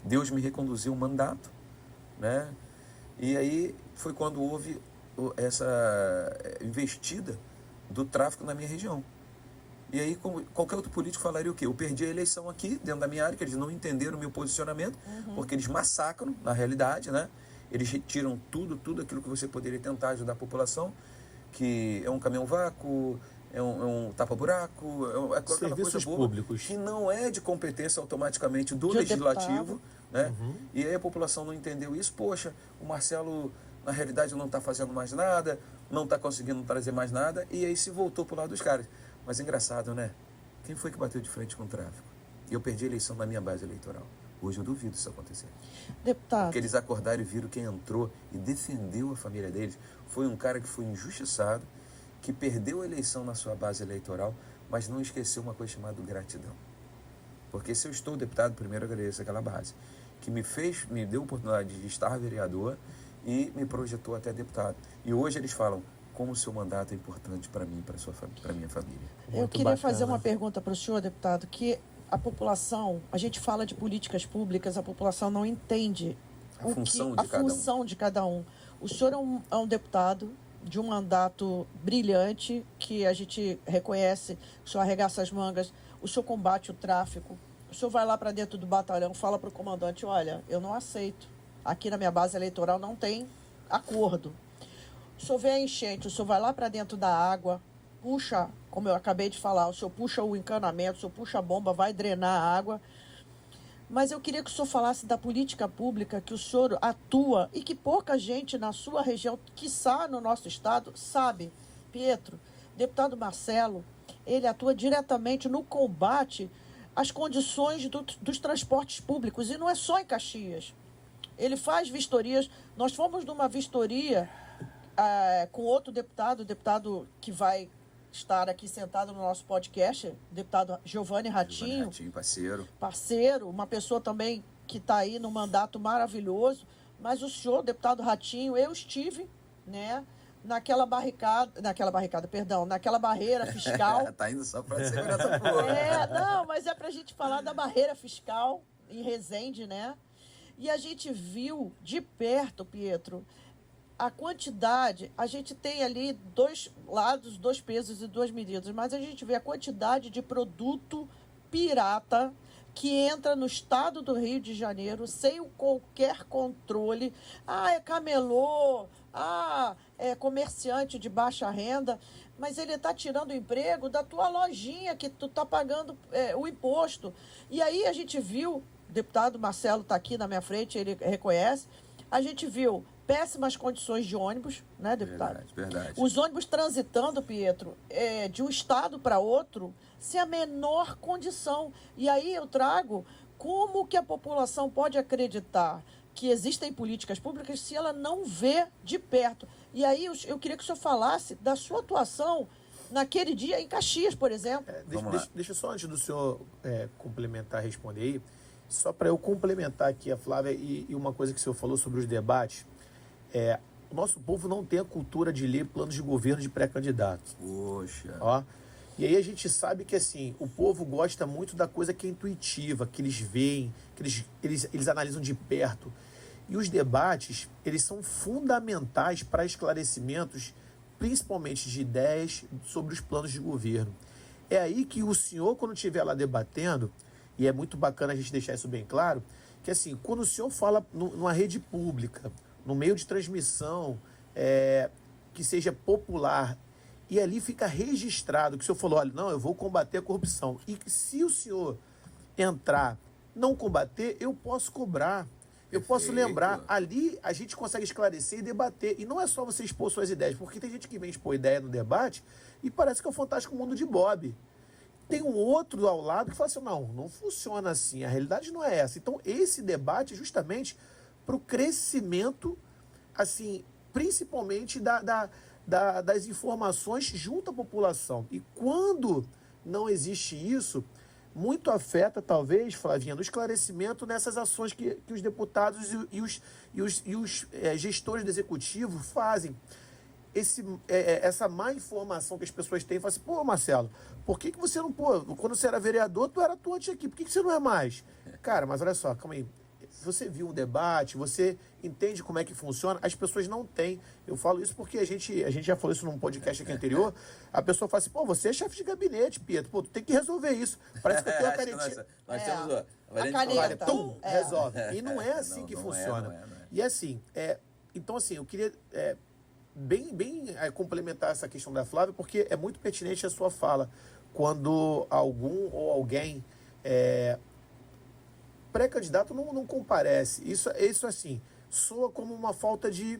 Speaker 3: Deus me reconduziu o mandato, né? E aí foi quando houve essa investida do tráfico na minha região. E aí, como qualquer outro político falaria o quê? Eu perdi a eleição aqui, dentro da minha área, que eles não entenderam o meu posicionamento, porque eles massacram, na realidade, né? Eles retiram tudo aquilo que você poderia tentar ajudar a população, que é um caminhão-vácuo, é um tapa-buraco, é aquela
Speaker 2: serviços
Speaker 3: coisa boa,
Speaker 2: públicos,
Speaker 3: que não é de competência automaticamente do legislativo, né? E aí a população não entendeu isso. Poxa, o Marcelo, na realidade, não está fazendo mais nada, não está conseguindo trazer mais nada, e aí se voltou para o lado dos caras. Mas é engraçado, né? Quem foi que bateu de frente com o tráfico? E eu perdi a eleição na minha base eleitoral. Hoje eu duvido isso acontecer.
Speaker 1: Deputado.
Speaker 3: Porque eles acordaram e viram quem entrou e defendeu a família deles. Foi um cara que foi injustiçado, que perdeu a eleição na sua base eleitoral, mas não esqueceu uma coisa chamada gratidão. Porque se eu estou deputado, primeiro eu agradeço aquela base, que me deu a oportunidade de estar vereador e me projetou até deputado. E hoje eles falam, como o seu mandato é importante para mim, para minha família.
Speaker 1: Eu queria fazer uma pergunta para o senhor, deputado, que a população, a gente fala de políticas públicas, a população não entende a função de cada um. O senhor é um deputado de um mandato brilhante, que a gente reconhece, o senhor arregaça as mangas, o senhor combate o tráfico, o senhor vai lá para dentro do batalhão, fala para o comandante, olha, eu não aceito, aqui na minha base eleitoral não tem acordo. O senhor vê a enchente, o senhor vai lá para dentro da água, puxa, como eu acabei de falar, o senhor puxa o encanamento, o senhor puxa a bomba, vai drenar a água. Mas eu queria que o senhor falasse da política pública que o senhor atua e que pouca gente na sua região, quiçá no nosso estado, sabe. Pietro, deputado Marcelo, ele atua diretamente no combate às condições dos transportes públicos, e não é só em Caxias. Ele faz vistorias. Nós fomos numa vistoria com outro deputado, o deputado que vai estar aqui sentado no nosso podcast, deputado Giovanni Ratinho, parceiro, uma pessoa também que está aí no mandato maravilhoso. Mas o senhor, deputado Ratinho, eu estive, né, naquela barreira fiscal.
Speaker 3: Está indo só para segurança pública.
Speaker 1: Não, mas é para a gente falar da barreira fiscal em Resende, né? E a gente viu de perto, Pietro, a quantidade, a gente tem ali dois lados, dois pesos e duas medidas, mas a gente vê a quantidade de produto pirata que entra no estado do Rio de Janeiro sem qualquer controle. É camelô, é comerciante de baixa renda, mas ele está tirando o emprego da tua lojinha que tu está pagando o imposto. E aí a gente viu O deputado Marcelo está aqui na minha frente, ele reconhece. A gente viu péssimas condições de ônibus, né, deputado?
Speaker 3: Verdade.
Speaker 1: Os ônibus transitando, Pietro, de um estado para outro, sem a menor condição. E aí eu trago como que a população pode acreditar que existem políticas públicas se ela não vê de perto. E aí eu queria que o senhor falasse da sua atuação naquele dia em Caxias, por exemplo.
Speaker 2: Deixa só, antes do senhor complementar, responder aí, só para eu complementar aqui a Flávia e uma coisa que o senhor falou sobre os debates. O nosso povo não tem a cultura de ler planos de governo de pré-candidatos.
Speaker 3: Poxa.
Speaker 2: Ó, e aí a gente sabe que assim, o povo gosta muito da coisa que é intuitiva, que eles veem, que eles analisam de perto. E os debates, eles são fundamentais para esclarecimentos, principalmente de ideias sobre os planos de governo. É aí que o senhor, quando estiver lá debatendo, e é muito bacana a gente deixar isso bem claro, que assim, quando o senhor fala numa rede pública, no meio de transmissão, que seja popular, e ali fica registrado que o senhor falou, olha, não, eu vou combater a corrupção. E que se o senhor entrar, não combater, eu posso cobrar. Eu posso lembrar, ali a gente consegue esclarecer e debater. E não é só você expor suas ideias, porque tem gente que vem expor ideia no debate e parece que é o fantástico mundo de Bob. Tem um outro ao lado que fala assim, não funciona assim, a realidade não é essa. Então, esse debate é justamente para o crescimento, assim, principalmente das informações junto à população. E quando não existe isso, muito afeta, talvez, Flavinha, no esclarecimento nessas ações que os deputados e os gestores do executivo fazem. Essa má informação que as pessoas têm, fala assim, pô, Marcelo, por que você não, quando você era vereador, tu era atuante aqui, por que você não é mais? Cara, mas olha só, calma aí, você viu um debate, você entende como é que funciona, as pessoas não têm. Eu falo isso porque a gente já falou isso num podcast aqui anterior, a pessoa fala assim, pô, você é chefe de gabinete, Pietro, pô, tu tem que resolver isso. Parece que eu tenho a canetinha.
Speaker 3: Nós temos
Speaker 1: a caneta.
Speaker 2: Resolve. E não é assim que funciona.
Speaker 3: Não é.
Speaker 2: E assim, então assim, eu queria bem complementar essa questão da Flávia, porque é muito pertinente a sua fala. Quando algum ou alguém pré-candidato não comparece. Isso assim, soa como uma falta de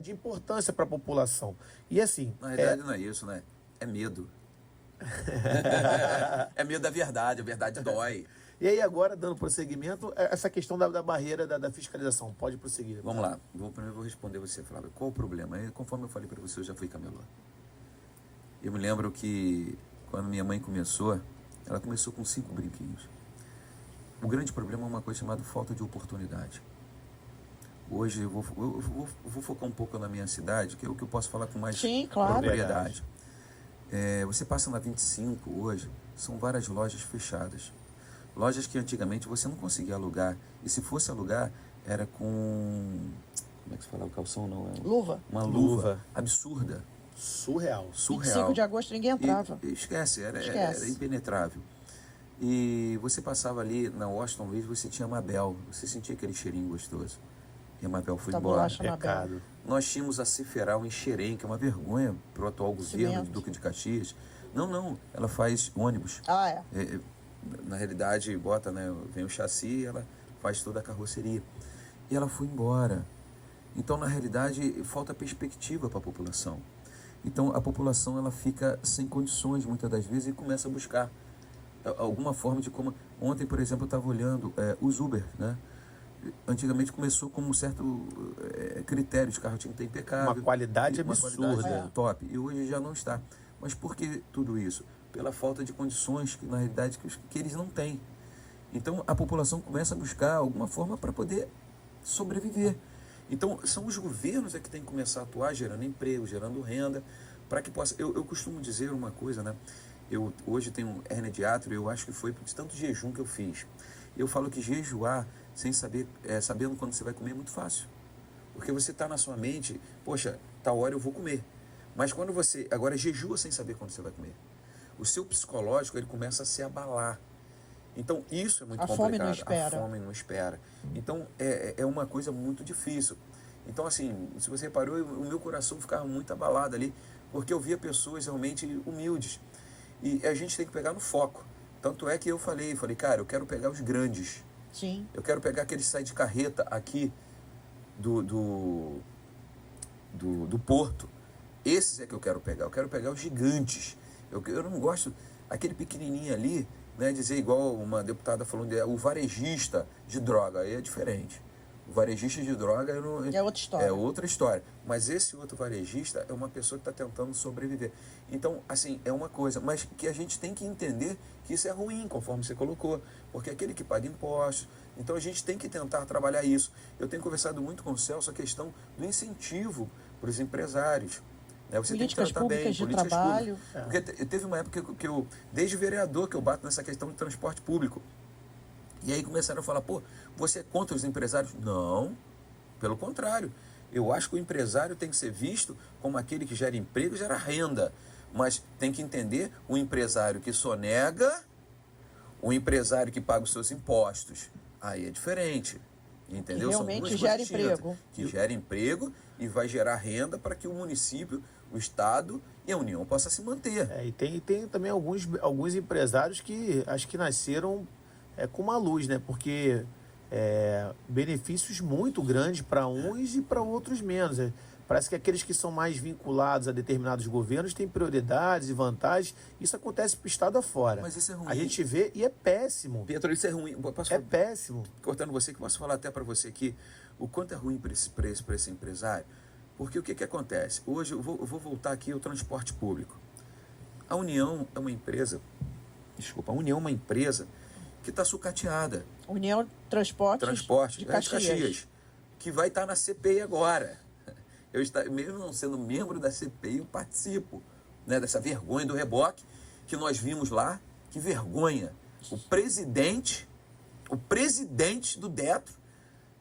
Speaker 2: importância para a população. E assim...
Speaker 3: Na verdade não é isso, né? É medo. É medo da verdade, a verdade dói.
Speaker 2: E aí agora, dando prosseguimento, essa questão da barreira da fiscalização. Pode prosseguir.
Speaker 3: Vamos lá. Primeiro vou responder você, Flávio. Qual o problema? Conforme eu falei para você, eu já fui camelô. Eu me lembro que quando minha mãe começou, ela começou com 5 brinquinhos. O grande problema é uma coisa chamada falta de oportunidade. Hoje eu vou focar um pouco na minha cidade, que é o que eu posso falar com mais propriedade. Você passa na 25 hoje, são várias lojas fechadas. Lojas que antigamente você não conseguia alugar. E se fosse alugar, era com... Como é que se fala? O calção não é?
Speaker 1: Luva.
Speaker 3: Uma luva absurda.
Speaker 2: Surreal.
Speaker 1: 25 de agosto ninguém entrava.
Speaker 3: Esquece, era impenetrável. E você passava ali na Washington Luiz, você tinha Mabel. Você sentia aquele cheirinho gostoso. E a Mabel foi embora.
Speaker 2: Pecado.
Speaker 3: Nós tínhamos a Ciferal em Xerém, que é uma vergonha para o atual governo do Duque de Caxias. Não, ela faz ônibus. Na realidade, bota, né? Vem o chassi e ela faz toda a carroceria. E ela foi embora. Então, na realidade, falta perspectiva para a população. Então, a população ela fica sem condições, muitas das vezes, e começa a buscar alguma forma de como... Ontem, por exemplo, eu estava olhando os Uber, né? Antigamente começou com um certo critério, os carros tinham que ter impecável.
Speaker 2: Uma qualidade absurda.
Speaker 3: Qualidade top. E hoje já não está. Mas por que tudo isso? Pela falta de condições, que na realidade que eles não têm. Então a população começa a buscar alguma forma para poder sobreviver. Então são os governos que têm que começar a atuar, gerando emprego, gerando renda, para que possa... Eu costumo dizer uma coisa, né? Eu hoje tenho hérnia de hiato, eu acho que foi de tanto jejum que eu fiz. Eu falo que jejuar sem saber, sabendo quando você vai comer é muito fácil. Porque você está na sua mente, poxa, tal hora eu vou comer. Mas quando você agora jejua sem saber quando você vai comer, o seu psicológico ele começa a se abalar. Então isso é muito complicado. A fome não espera. Então é uma coisa muito difícil. Então assim, se você reparou, o meu coração ficava muito abalado ali, porque eu via pessoas realmente humildes. E a gente tem que pegar no foco. Tanto é que eu falei, cara, eu quero pegar os grandes.
Speaker 1: Sim.
Speaker 3: Eu quero pegar aquele que sai de carreta aqui do porto. Esses é que eu quero pegar. Eu quero pegar os gigantes. Eu não gosto... Aquele pequenininho ali, né, dizer igual uma deputada falando, o varejista de droga, aí é diferente. O varejista de droga
Speaker 1: é outra história.
Speaker 3: É outra história. Mas esse outro varejista é uma pessoa que está tentando sobreviver. Então, assim, é uma coisa. Mas que a gente tem que entender que isso é ruim, conforme você colocou. Porque aquele que paga impostos. Então, a gente tem que tentar trabalhar isso. Eu tenho conversado muito com o Celso a questão do incentivo para os empresários. Você
Speaker 1: políticas públicas de trabalho.
Speaker 3: Porque teve uma época que eu, desde vereador, que eu bato nessa questão de transporte público. E aí começaram a falar, pô, você é contra os empresários? Não, pelo contrário. Eu acho que o empresário tem que ser visto como aquele que gera emprego e gera renda. Mas tem que entender o empresário que sonega, o empresário que paga os seus impostos. Aí é diferente. Entendeu?
Speaker 1: Que realmente gera emprego.
Speaker 3: Que gera emprego e vai gerar renda para que o município, o Estado e a União possa se manter.
Speaker 2: E tem também alguns empresários que acho que nasceram com uma luz, né? Porque benefícios muito grandes para uns e para outros menos. Parece que aqueles que são mais vinculados a determinados governos têm prioridades e vantagens. Isso acontece para o Estado afora.
Speaker 3: Mas isso é ruim.
Speaker 2: A gente vê e é péssimo.
Speaker 3: Pietro, isso é ruim.
Speaker 2: Péssimo.
Speaker 3: Cortando você, que posso falar até para você aqui o quanto é ruim para esse empresário. Porque o que acontece? Hoje eu vou voltar aqui ao transporte público. A União é uma empresa... Desculpa, a União é uma empresa que está sucateada.
Speaker 1: União Transporte de Caxias.
Speaker 3: Que vai estar na CPI agora. Mesmo não sendo membro da CPI, eu participo, né, dessa vergonha do reboque que nós vimos lá. Que vergonha. O presidente do Detro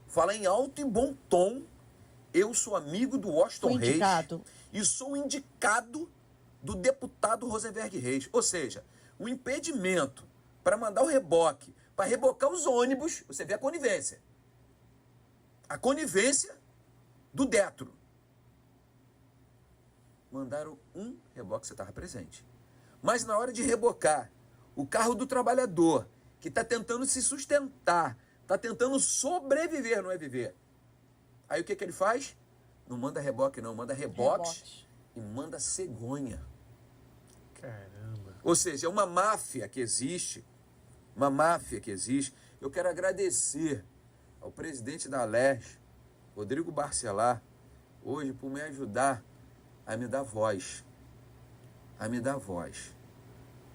Speaker 3: fala em alto e bom tom: eu sou amigo do Washington Reis e sou indicado do deputado Rosenberg Reis. Ou seja, o impedimento para mandar o reboque, para rebocar os ônibus, você vê a conivência. A conivência do Detro. Mandaram um reboque, você estava presente. Mas na hora de rebocar o carro do trabalhador, que está tentando se sustentar, está tentando sobreviver, não é viver. Aí o que ele faz? Não manda reboque não, manda reboque e manda cegonha.
Speaker 2: Caramba.
Speaker 3: Ou seja, é uma máfia que existe. Uma máfia que existe. Eu quero agradecer ao presidente da Alerj, Rodrigo Barcelar, hoje por me ajudar a me dar voz.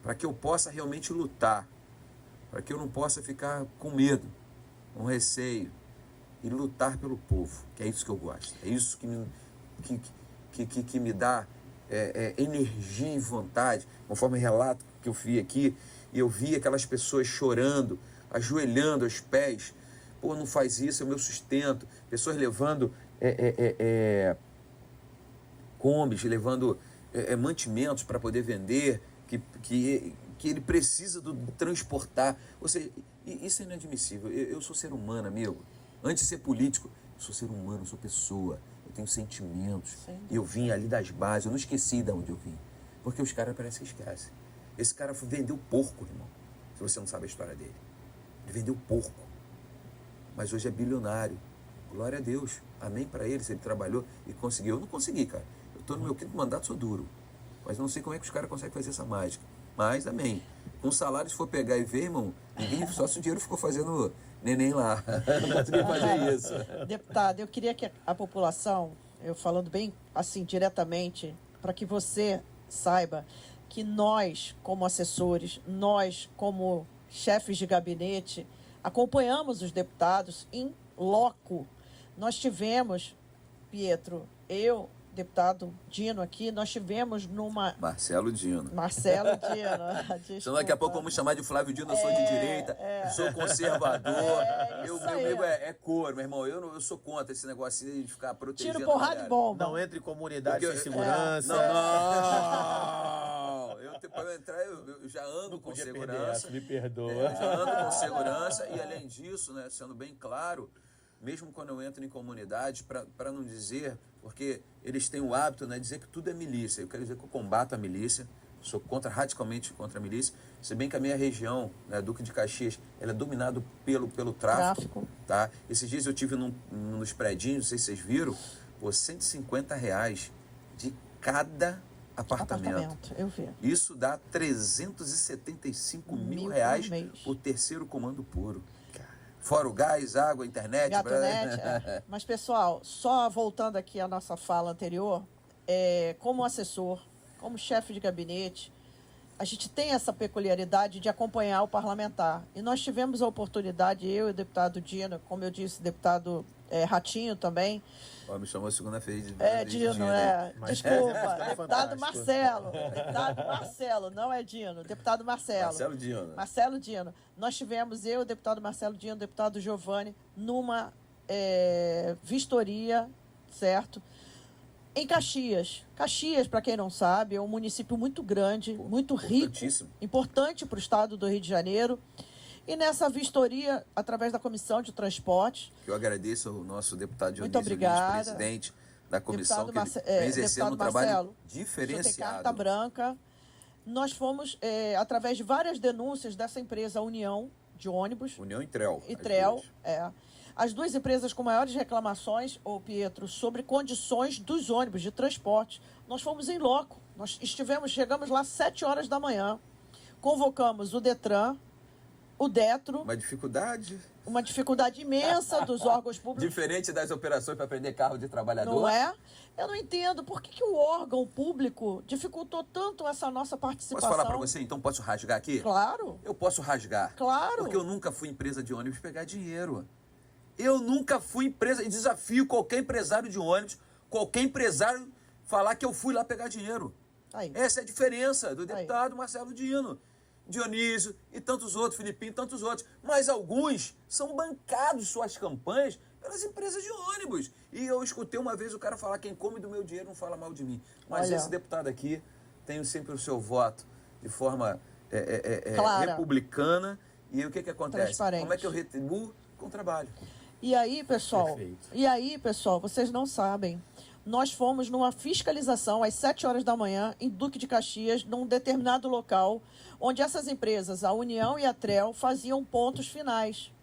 Speaker 3: Para que eu possa realmente lutar. Para que eu não possa ficar com medo, com receio. E lutar pelo povo, que é isso que eu gosto. É isso que me dá energia e vontade. Conforme o relato que eu vi aqui, eu vi aquelas pessoas chorando, ajoelhando aos pés. Pô, não faz isso, é o meu sustento. Pessoas levando combis, levando mantimentos para poder vender, que ele precisa transportar. Ou seja, isso é inadmissível. Eu sou ser humano, amigo. Antes de ser político, eu sou ser humano, eu sou pessoa. Eu tenho sentimentos. Eu vim ali das bases, eu não esqueci de onde eu vim. Porque os caras parecem que esquecem. Esse cara vendeu porco, irmão. Se você não sabe a história dele. Ele vendeu porco. Mas hoje é bilionário. Glória a Deus. Amém para ele, se ele trabalhou e conseguiu. Eu não consegui, cara. Eu estou no meu quinto mandato, sou duro. Mas não sei como é que os caras conseguem fazer essa mágica. Mas, amém. Com salário, se for pegar e ver, irmão, ninguém, só se o dinheiro ficou fazendo neném lá. Não consegui fazer isso.
Speaker 1: Deputado, eu queria que a população, eu falando bem assim, diretamente, para que você saiba que nós, como assessores, nós, como chefes de gabinete, acompanhamos os deputados em loco. Nós tivemos, Pietro, deputado Dino aqui, nós tivemos numa...
Speaker 3: Marcelo Dino.
Speaker 1: Desculpa.
Speaker 3: Daqui a pouco vamos chamar de Flávio Dino, eu sou de direita, sou conservador. Meu é cor, meu irmão. Eu sou contra esse negócio de ficar protegendo.
Speaker 1: Tiro, porrada e bomba.
Speaker 2: Não entre em comunidade sem segurança.
Speaker 3: Não. Para eu entrar, eu já ando com segurança.
Speaker 2: Me perdoa.
Speaker 3: Eu já ando com segurança e, além disso, né, sendo bem claro, mesmo quando eu entro em comunidade, para não dizer, porque eles têm o hábito, né, de dizer que tudo é milícia. Eu quero dizer que eu combato a milícia, sou radicalmente contra a milícia, se bem que a minha região, né, Duque de Caxias, ela é dominada pelo tráfico. Tá? Esses dias eu tive nos predinhos, não sei se vocês viram, por R$150 de cada apartamento.
Speaker 1: Eu vi.
Speaker 3: Isso dá R$375 mil por terceiro comando puro. Fora o gás, água, internet.
Speaker 1: Mas, pessoal, só voltando aqui à nossa fala anterior, como assessor, como chefe de gabinete, a gente tem essa peculiaridade de acompanhar o parlamentar. E nós tivemos a oportunidade, eu e o deputado Dino, como eu disse, deputado Ratinho também.
Speaker 3: Me chamou segunda-feira de
Speaker 1: Dino, desculpa, deputado Marcelo. Deputado Marcelo, não é Dino, deputado Marcelo. Marcelo Dino. Nós tivemos, eu, o deputado Marcelo Dino, o deputado Giovanni, numa vistoria, certo? Em Caxias. Caxias, para quem não sabe, é um município muito grande, muito rico, importante para o estado do Rio de Janeiro. E nessa vistoria, através da Comissão de Transportes...
Speaker 3: Que eu agradeço ao nosso deputado Dionísio,
Speaker 1: muito obrigada,
Speaker 3: presidente da comissão, que vem exercendo um trabalho diferenciado.
Speaker 1: Tem carta branca. Nós fomos, através de várias denúncias dessa empresa União de ônibus...
Speaker 3: União e Trel.
Speaker 1: As duas empresas com maiores reclamações, Pietro, sobre condições dos ônibus de transporte. Nós fomos em loco. Nós chegamos lá às 7 horas da manhã. Convocamos o Detran, o Detro.
Speaker 3: Uma
Speaker 1: dificuldade imensa dos órgãos públicos.
Speaker 3: Diferente das operações para prender carro de trabalhador.
Speaker 1: Não é? Eu não entendo. Por que o órgão público dificultou tanto essa nossa participação?
Speaker 3: Posso falar para você, então? Posso rasgar aqui?
Speaker 1: Claro.
Speaker 3: Eu posso rasgar.
Speaker 1: Claro.
Speaker 3: Porque eu nunca fui empresa de ônibus pegar dinheiro. Eu nunca fui empresa, e desafio qualquer empresário de ônibus, qualquer empresário falar que eu fui lá pegar dinheiro. Essa é a diferença do deputado Marcelo Dino, Dionísio e tantos outros, Filipinho e tantos outros. Mas alguns são bancados suas campanhas pelas empresas de ônibus. E eu escutei uma vez o cara falar: quem come do meu dinheiro não fala mal de mim. Mas esse deputado aqui, tenho sempre o seu voto de forma republicana. E o que acontece? Como é que eu retribuo? Com trabalho.
Speaker 1: E aí, pessoal, vocês não sabem. Nós fomos numa fiscalização às 7 horas da manhã em Duque de Caxias, num determinado local, onde essas empresas, a União e a Trel, faziam pontos finais.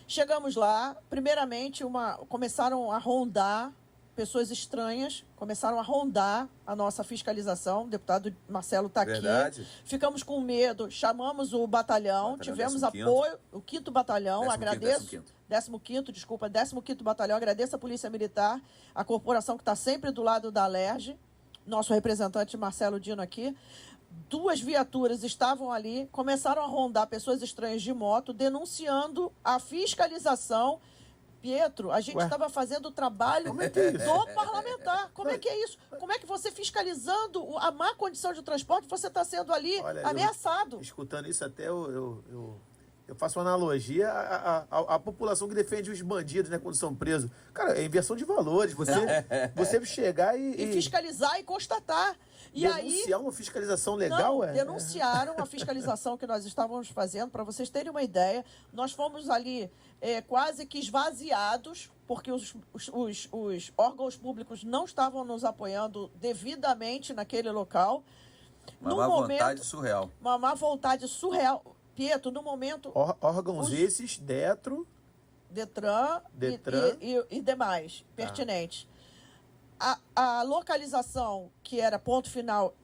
Speaker 1: Chegamos lá, primeiramente, começaram a rondar pessoas estranhas, começaram a rondar a nossa fiscalização. O deputado Marcelo está aqui.
Speaker 3: Verdade.
Speaker 1: Ficamos com medo, chamamos o batalhão, tivemos apoio, o 5º Batalhão, agradeço. 15º Batalhão, agradeço a Polícia Militar, a corporação que está sempre do lado da Alerj, nosso representante Marcelo Dino aqui. 2 viaturas estavam ali, começaram a rondar pessoas estranhas de moto, denunciando a fiscalização. Pietro, a gente estava fazendo o trabalho do parlamentar. Como é que é isso? Como é que você, fiscalizando a má condição de transporte, você está sendo ali ameaçado?
Speaker 2: Escutando isso até eu faço uma analogia à população que defende os bandidos, né, quando são presos. Cara, é inversão de valores. Você chegar e
Speaker 1: fiscalizar e constatar.
Speaker 2: Denunciar uma fiscalização legal?
Speaker 1: Denunciaram a fiscalização que nós estávamos fazendo. Para vocês terem uma ideia, nós fomos ali quase que esvaziados, porque os órgãos públicos não estavam nos apoiando devidamente naquele local.
Speaker 3: Uma má vontade surreal.
Speaker 1: Uma má vontade surreal. Pietro, no momento...
Speaker 2: Órgãos esses, Detran
Speaker 1: e demais, pertinentes. A localização, que era ponto final,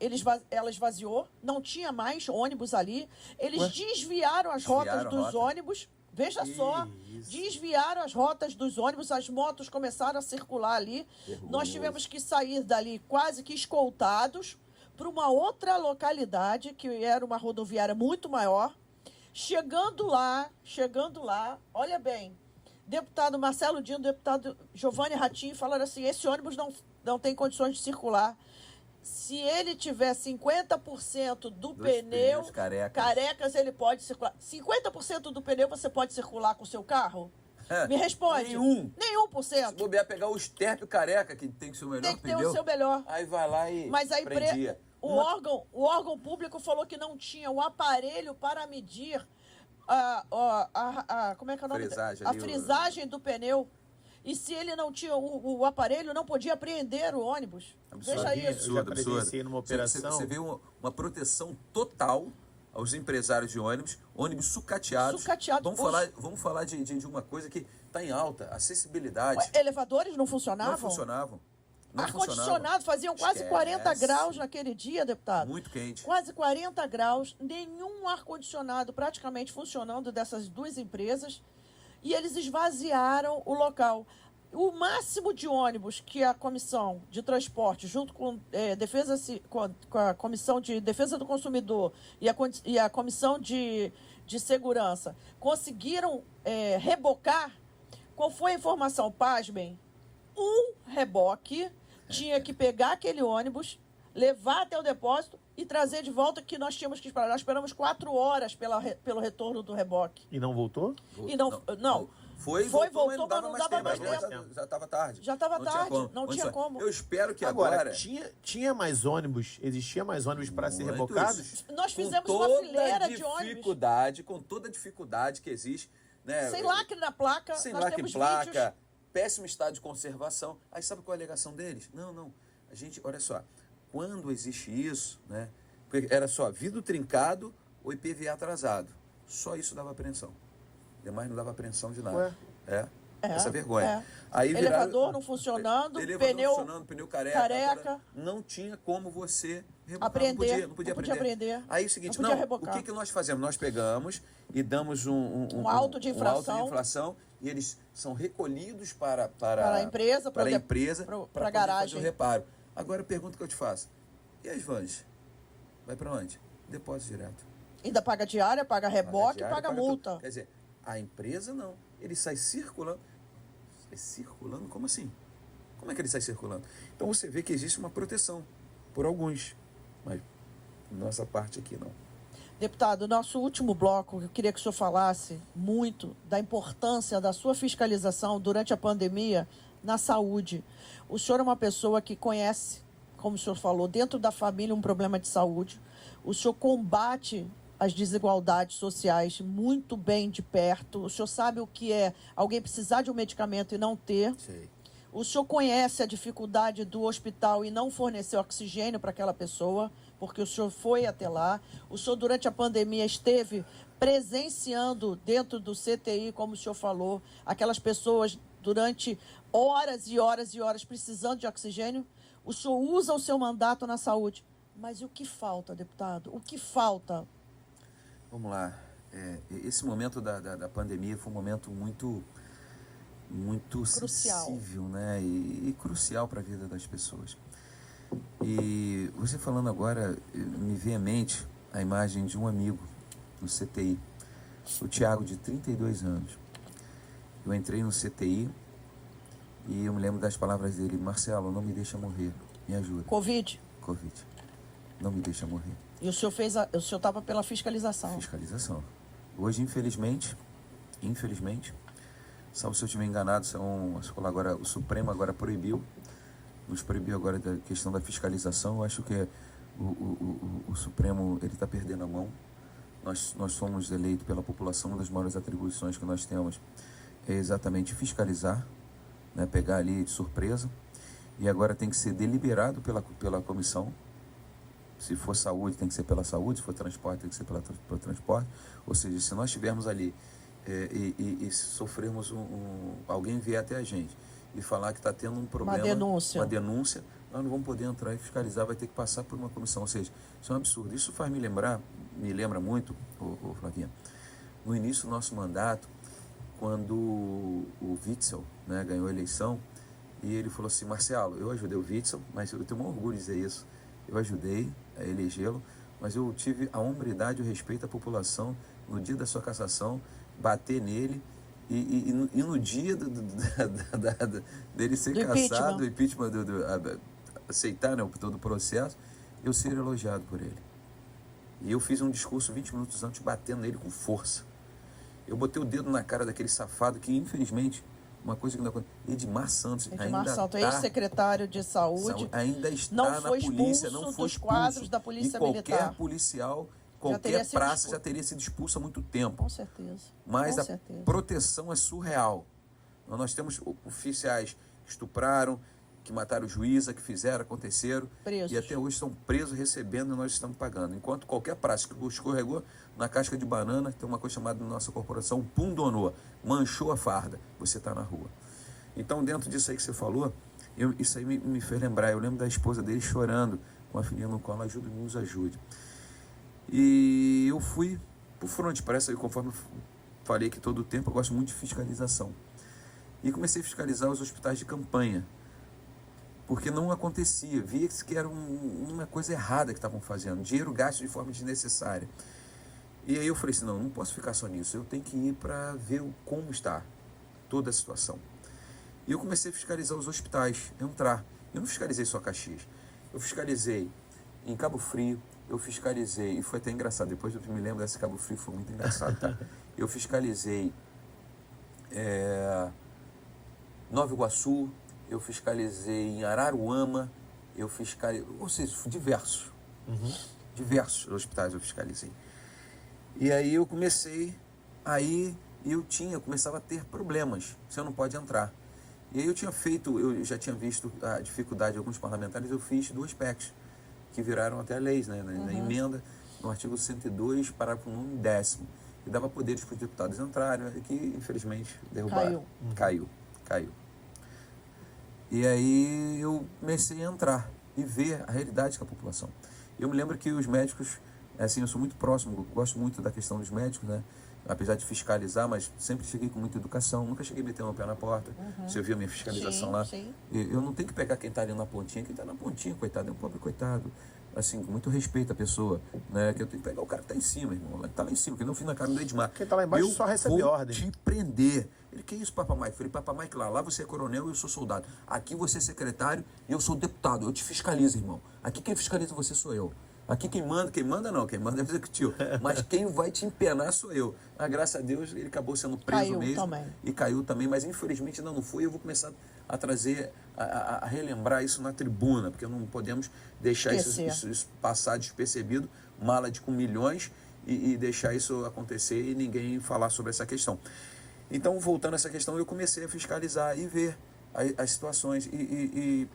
Speaker 1: ela esvaziou, não tinha mais ônibus ali. Eles desviaram as rotas dos ônibus. Veja só, desviaram as rotas dos ônibus, as motos começaram a circular ali. Nós tivemos que sair dali quase que escoltados para uma outra localidade, que era uma rodoviária muito maior. Chegando lá, olha bem, deputado Marcelo Dino, deputado Giovanni Ratinho falaram assim: esse ônibus não tem condições de circular. Se ele tiver 50% do pneu carecas, ele pode circular. 50% do pneu você pode circular com o seu carro? Me responde. Nenhum por cento.
Speaker 3: Se bobear, pegar o estérpio careca, que tem que ser o melhor pneu.
Speaker 1: Tem que ter o seu melhor.
Speaker 3: Aí vai lá e
Speaker 1: prendia. O órgão público falou que não tinha o aparelho para medir como é que é o nome? A frisagem do pneu. E se ele não tinha o aparelho, não podia apreender o ônibus.
Speaker 3: Absurdo.
Speaker 1: Veja isso.
Speaker 2: Eu já presenciei numa operação.
Speaker 3: Você vê uma proteção total aos empresários de ônibus sucateados.
Speaker 1: Sucateados.
Speaker 3: Vamos falar de uma coisa que está em alta, acessibilidade.
Speaker 1: Ué, elevadores não funcionavam?
Speaker 3: Não funcionavam. Não
Speaker 1: Ar-condicionado faziam quase
Speaker 3: Esquece.
Speaker 1: 40 graus naquele dia, deputado.
Speaker 3: Muito quente.
Speaker 1: Quase 40 graus, nenhum ar-condicionado praticamente funcionando dessas duas empresas. E eles esvaziaram o local. O máximo de ônibus que a Comissão de Transporte, junto com, com a Comissão de Defesa do Consumidor e a Comissão de Segurança, conseguiram rebocar, qual foi a informação? Pasmem, um reboque tinha que pegar aquele ônibus, levar até o depósito e trazer de volta, que nós tínhamos que esperar. Nós esperamos 4 horas pelo retorno do reboque.
Speaker 2: E não voltou?
Speaker 1: E não. Voltou, mas não dava mais tempo.
Speaker 3: Já estava tarde.
Speaker 1: Já estava tarde, não tinha como.
Speaker 3: Eu espero que
Speaker 2: Agora tinha mais ônibus, existia mais ônibus para ser rebocados?
Speaker 1: Nós fizemos uma fileira de ônibus.
Speaker 3: Com toda a dificuldade que existe. Né?
Speaker 1: Sem lacre na placa,
Speaker 3: sem
Speaker 1: nós
Speaker 3: lacre
Speaker 1: temos
Speaker 3: placa,
Speaker 1: vídeos.
Speaker 3: péssimo estado de conservação. Aí sabe qual é a alegação deles? Não. A gente, olha só, quando existe isso, né? Porque era só vidro trincado ou IPVA atrasado. Só isso dava apreensão. Demais não dava apreensão de nada. Essa vergonha. Aí
Speaker 1: elevador não funcionando,
Speaker 3: pneu careca. Não tinha como você
Speaker 1: apreender.
Speaker 3: Não podia aprender. Aí é o seguinte, o que nós fazemos? Nós pegamos e damos um
Speaker 1: auto de
Speaker 3: infração e eles são recolhidos para
Speaker 1: a empresa,
Speaker 3: para a
Speaker 1: garagem.
Speaker 3: Fazer o reparo. Agora a pergunta que eu te faço, e as vans? Vai para onde? Depósito direto.
Speaker 1: Ainda paga diária, paga reboque, paga multa.
Speaker 3: Tudo. Quer dizer, a empresa não. Ele sai circulando. Sai circulando? Como assim? Como é que ele sai circulando? Então você vê que existe uma proteção por alguns, mas nossa parte aqui não.
Speaker 1: Deputado, nosso último bloco, eu queria que o senhor falasse muito da importância da sua fiscalização durante a pandemia na saúde. O senhor é uma pessoa que conhece, como o senhor falou, dentro da família um problema de saúde. O senhor combate as desigualdades sociais muito bem de perto. O senhor sabe o que é alguém precisar de um medicamento e não ter.
Speaker 3: Sei.
Speaker 1: O senhor conhece a dificuldade do hospital e não fornecer oxigênio para aquela pessoa, porque o senhor foi até lá. O senhor, durante a pandemia, esteve presenciando dentro do CTI, como o senhor falou, aquelas pessoas durante horas e horas e horas precisando de oxigênio. O senhor usa o seu mandato na saúde. Mas e o que falta, deputado? O que falta?
Speaker 3: Vamos lá. Esse momento da pandemia foi um momento muito
Speaker 1: crucial,
Speaker 3: sensível, né? E crucial para a vida das pessoas. E você falando agora, me vem à mente a imagem de um amigo no CTI, o Tiago, de 32 anos. Eu entrei no CTI e eu me lembro das palavras dele: Marcelo, não me deixa morrer, me ajuda.
Speaker 1: Covid.
Speaker 3: Não me deixa morrer.
Speaker 1: E o senhor estava pela fiscalização.
Speaker 3: Fiscalização. Hoje, infelizmente, salvo se eu estiver enganado, agora, o Supremo agora nos proibiu agora da questão da fiscalização. Eu acho que o Supremo está perdendo a mão. Nós somos eleitos pela população, uma das maiores atribuições que nós temos é exatamente fiscalizar, né, pegar ali de surpresa, e agora tem que ser deliberado pela comissão. Se for saúde, tem que ser pela saúde; se for transporte, tem que ser pelo transporte. Ou seja, se nós estivermos ali e sofrermos alguém vier até a gente e falar que está tendo um problema, uma denúncia, nós não vamos poder entrar e fiscalizar, vai ter que passar por uma comissão. Ou seja, isso é um absurdo. Isso me lembra muito, Flavinha, no início do nosso mandato, quando o Witzel, né, ganhou a eleição, e ele falou assim: Marcelo, eu ajudei o Witzel, mas eu tenho um orgulho de dizer isso, eu ajudei a elegê-lo, mas eu tive a hombridade e o respeito à população no dia da sua cassação, bater nele, e no dia dele ser cassado, do impeachment, aceitar, né, todo o processo, eu ser elogiado por ele. E eu fiz um discurso 20 minutos antes, batendo nele com força. Eu botei o dedo na cara daquele safado que, infelizmente, uma coisa que não aconteceu, Edmar Santos,
Speaker 1: ex-secretário de saúde,
Speaker 3: ainda está
Speaker 1: não
Speaker 3: na
Speaker 1: foi
Speaker 3: polícia, não foi
Speaker 1: dos quadros da polícia militar.
Speaker 3: Qualquer policial, qualquer praça já teria sido expulso há muito tempo.
Speaker 1: Com certeza.
Speaker 3: Mas a proteção é surreal. Nós temos oficiais que estupraram, que mataram juíza, que fizeram, aconteceram,
Speaker 1: Presos.
Speaker 3: e até hoje estão presos recebendo e nós estamos pagando. Enquanto qualquer prática que escorregou na casca de banana, tem uma coisa chamada na nossa corporação pundonou, manchou a farda, você está na rua. Então, dentro disso aí que você falou, isso aí me fez lembrar. Eu lembro da esposa dele chorando com a filhinha no colo, ajude, nos ajude. E eu fui pro fronte, parece, conforme eu falei que todo o tempo, eu gosto muito de fiscalização. E comecei a fiscalizar os hospitais de campanha, porque não acontecia, via que era uma coisa errada que estavam fazendo, dinheiro gasto de forma desnecessária. E aí eu falei assim, não posso ficar só nisso, eu tenho que ir para ver como está toda a situação. E eu comecei a fiscalizar os hospitais, entrar. Eu não fiscalizei só Caxias, eu fiscalizei em Cabo Frio, eu fiscalizei, e foi até engraçado, depois eu me lembro desse Cabo Frio, foi muito engraçado, tá? Eu fiscalizei Nova Iguaçu, eu fiscalizei em Araruama, eu fiscalizei, ou seja, diversos hospitais eu fiscalizei. E aí eu comecei, começava a ter problemas, você não pode entrar. E aí eu já tinha visto a dificuldade de alguns parlamentares, eu fiz 2 PECs, que viraram até leis, né, na emenda, no artigo 102, parágrafo 9º e 10º, que dava poderes para os deputados entrarem, que infelizmente derrubaram. Caiu. E aí eu comecei a entrar e ver a realidade com a população. Eu me lembro que os médicos, assim, eu sou muito próximo, gosto muito da questão dos médicos, né? Apesar de fiscalizar, mas sempre cheguei com muita educação, nunca cheguei a meter meu pé na porta. Você viu a minha fiscalização lá?
Speaker 1: Sim.
Speaker 3: Eu não tenho que pegar quem está ali na pontinha, quem está na pontinha, coitado, é um pobre coitado. Assim, com muito respeito à pessoa, né? Que eu tenho que pegar o cara que está em cima, irmão, que está lá em cima, que não fui na cara do Edmar.
Speaker 2: Quem está lá embaixo só recebe ordem.
Speaker 3: Eu vou te prender. Ele, que isso, Papa Mike? Eu falei, Papa Mike, lá você é coronel e eu sou soldado. Aqui você é secretário e eu sou deputado. Eu te fiscalizo, irmão. Aqui quem fiscaliza você sou eu. Aqui quem manda é o executivo. Mas quem vai te empenar sou eu. Ah, graças a Deus, ele acabou sendo preso mesmo.
Speaker 1: Também.
Speaker 3: E caiu também, mas infelizmente ainda não foi. Eu vou começar a trazer, a relembrar isso na tribuna, porque não podemos deixar isso passar despercebido, mala com milhões, e deixar isso acontecer e ninguém falar sobre essa questão. Então, voltando a essa questão, eu comecei a fiscalizar e ver as situações. E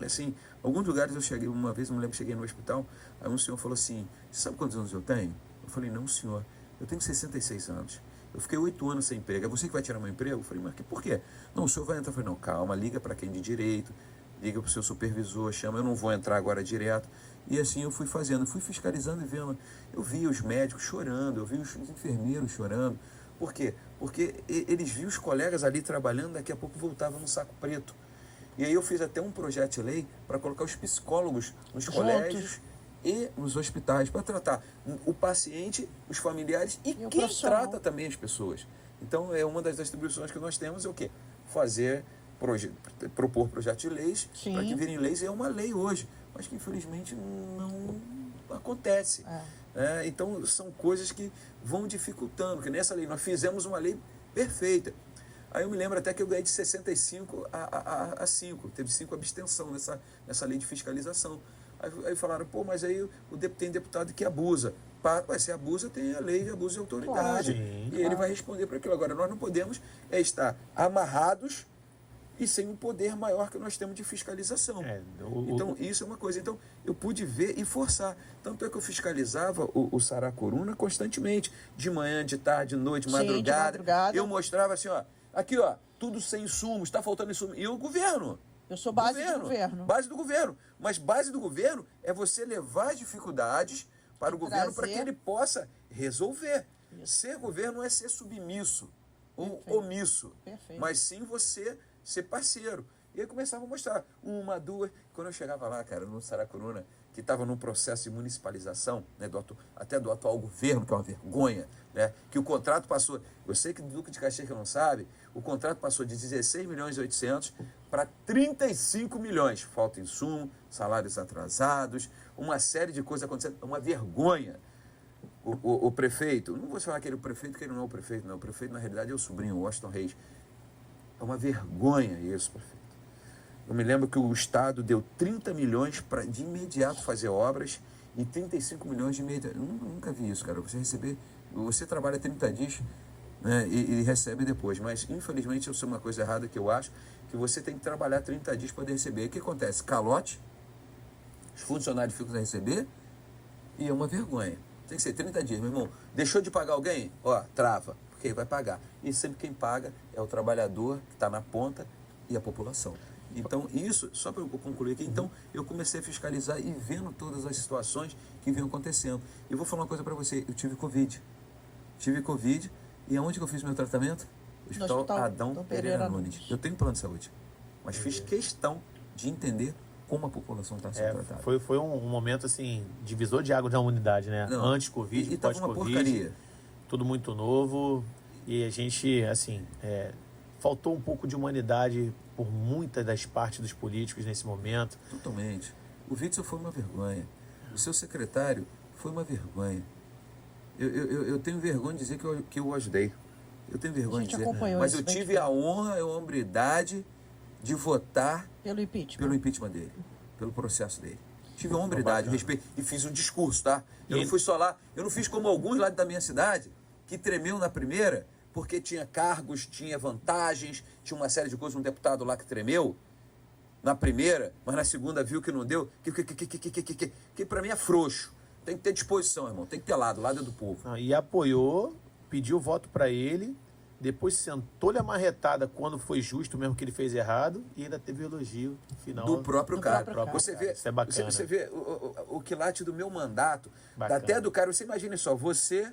Speaker 3: assim, alguns lugares eu cheguei, uma vez, eu me lembro, cheguei no hospital, aí um senhor falou assim, você sabe quantos anos eu tenho? Eu falei, não, senhor, eu tenho 66 anos. Eu fiquei 8 anos sem emprego. É você que vai tirar meu emprego? Eu falei, mas por quê? Não, o senhor vai entrar. Eu falei, não, calma, liga para quem de direito, liga para o seu supervisor, chama, eu não vou entrar agora direto. E assim eu fui fazendo, fui fiscalizando e vendo. Eu vi os médicos chorando, eu vi os enfermeiros chorando. Por quê? Porque eles viam os colegas ali trabalhando, daqui a pouco voltavam no saco preto. E aí eu fiz até um projeto de lei para colocar os psicólogos nos colégios e nos hospitais, para tratar o paciente, os familiares e quem trata também as pessoas. Então, é uma das distribuições que nós temos, é o quê? Propor projetos de leis para que virem leis, e é uma lei hoje, mas que infelizmente não acontece. Então, são coisas que vão dificultando, que nessa lei nós fizemos uma lei perfeita. Aí eu me lembro até que eu ganhei de 65 a 5, teve 5 abstenção nessa lei de fiscalização. Aí falaram, mas aí tem deputado que abusa. Se abusa, tem a lei de abuso de autoridade. Ele vai responder para aquilo. Agora, nós não podemos estar amarrados e sem um poder maior que nós temos de fiscalização. Então, isso é uma coisa. Então, eu pude ver e forçar. Tanto é que eu fiscalizava o Saracuruna constantemente. De manhã, de tarde, de noite, de madrugada. Eu mostrava assim, aqui, tudo sem insumos, está faltando insumo. E o governo...
Speaker 1: Eu sou base do governo.
Speaker 3: Base do governo. Mas base do governo é você levar as dificuldades para o governo para que ele possa resolver. Ser governo não é ser submisso ou omisso, mas sim você ser parceiro. E aí começava a mostrar 1, 2... Quando eu chegava lá, cara, no Saracuruna, que estava num processo de municipalização, né, até do atual governo, que é uma vergonha, né, que o contrato passou... Eu sei que do Duque de Caxias que não sabe, o contrato passou de 16.800.000 para 35 milhões. Falta insumo, salários atrasados, uma série de coisas acontecendo. É uma vergonha. O prefeito, não vou falar que ele é o prefeito, que ele não é o prefeito, não. O prefeito, na realidade, é o sobrinho, o Washington Reis. É uma vergonha isso, prefeito. Eu me lembro que o Estado deu 30 milhões para de imediato fazer obras e 35 milhões de imediato. Eu nunca vi isso, cara. Você trabalha 30 dias, né, e recebe depois. Mas, infelizmente, isso é uma coisa errada que eu acho, que você tem que trabalhar 30 dias para poder receber. E o que acontece? Calote, os funcionários ficam sem receber e é uma vergonha. Tem que ser 30 dias, meu irmão. Deixou de pagar alguém? Ó, trava, porque vai pagar. E sempre quem paga é o trabalhador que está na ponta e a população. Então, isso, só para eu concluir aqui, então eu comecei a fiscalizar e vendo todas as situações que vinham acontecendo. E vou falar uma coisa para você, eu tive Covid. E aonde que eu fiz meu tratamento? Hospital Adão Pereira Nunes. Eu tenho plano de saúde, mas fiz questão de entender como a população está sendo tratada.
Speaker 2: Foi um momento, assim, divisor de água da humanidade, né?
Speaker 3: Não,
Speaker 2: Antes Covid,
Speaker 3: e tava uma porcaria.
Speaker 2: pós-Covid, tudo muito novo. E a gente, assim, faltou um pouco de humanidade por muitas das partes dos políticos nesse momento.
Speaker 3: Totalmente. O Witzel foi uma vergonha. O seu secretário foi uma vergonha. Eu tenho vergonha de dizer que eu ajudei. Eu tenho vergonha de dizer. Mas eu tive a honra e a hombridade de votar
Speaker 1: pelo
Speaker 3: impeachment dele, pelo processo dele. Tive a hombridade, respeito, e fiz um discurso, tá? Eu não fui só lá, eu não fiz como alguns lá da minha cidade, que tremeu na primeira, porque tinha cargos, tinha vantagens, tinha uma série de coisas, um deputado lá que tremeu na primeira, mas na segunda viu que não deu, que para mim é frouxo. Tem que ter disposição, irmão, tem que ter lado é do povo.
Speaker 2: E apoiou, pediu voto para ele, depois sentou-lhe a marretada quando foi justo mesmo que ele fez errado, e ainda teve elogio final
Speaker 3: do próprio cara.
Speaker 2: Você vê, isso é bacana.
Speaker 3: Você vê o quilate do meu mandato, até do cara. Você imagina só, você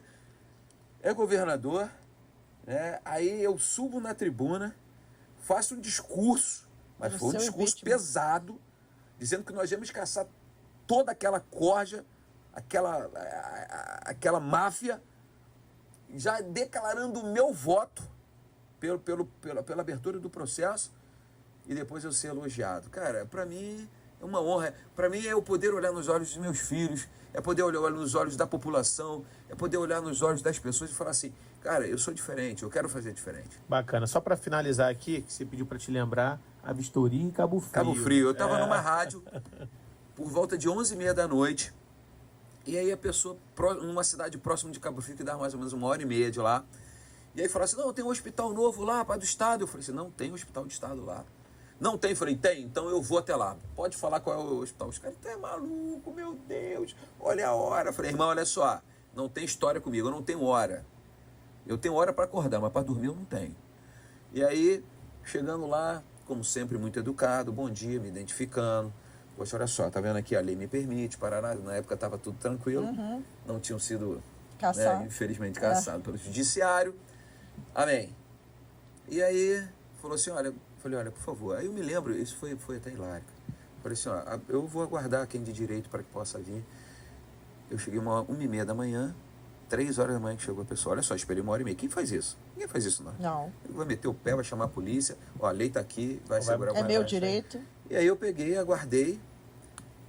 Speaker 3: é governador, né? Aí eu subo na tribuna, faço um discurso, mas foi um discurso pesado, dizendo que nós íamos caçar toda aquela corja, aquela máfia, já declarando o meu voto pela abertura do processo, e depois eu ser elogiado. Cara, para mim é uma honra. Para mim é eu poder olhar nos olhos dos meus filhos, é poder olhar nos olhos da população, é poder olhar nos olhos das pessoas e falar assim, cara, eu sou diferente, eu quero fazer diferente.
Speaker 2: Bacana. Só para finalizar aqui, que você pediu para te lembrar, a vistoria em Cabo Frio.
Speaker 3: Cabo Frio. Eu estava numa rádio por volta de 11h30 da noite, e aí a pessoa, numa cidade próxima de Cabo Frio, que dá mais ou menos 1h30 de lá, e aí falou assim, não, tem um hospital novo lá, para do estado. Eu falei assim, não tem hospital de estado lá. Não tem? Falei, tem, então eu vou até lá. Pode falar qual é o hospital. Os caras, tu é maluco, meu Deus, olha a hora. Eu falei, irmão, olha só, não tem história comigo, eu não tenho hora. Eu tenho hora para acordar, mas para dormir eu não tenho. E aí, chegando lá, como sempre, muito educado, bom dia, me identificando. Poxa, olha só, tá vendo aqui, a lei me permite, Paraná, na época estava tudo tranquilo, não tinham sido, né, infelizmente, caçados pelo judiciário. Amém. E aí, falou assim, olha, falei, olha, por favor, aí eu me lembro, isso foi até hilário. Falei assim, ó, eu vou aguardar quem de direito para que possa vir. Eu cheguei 1h30 da manhã, 3 horas da manhã que chegou a pessoa, olha só, esperei 1h30. Quem faz isso? Ninguém faz isso, não.
Speaker 1: Não.
Speaker 3: Ele vai meter o pé, vai chamar a polícia, ó, a lei tá aqui, vai segurar o
Speaker 1: É meu direito.
Speaker 3: E aí eu peguei, aguardei,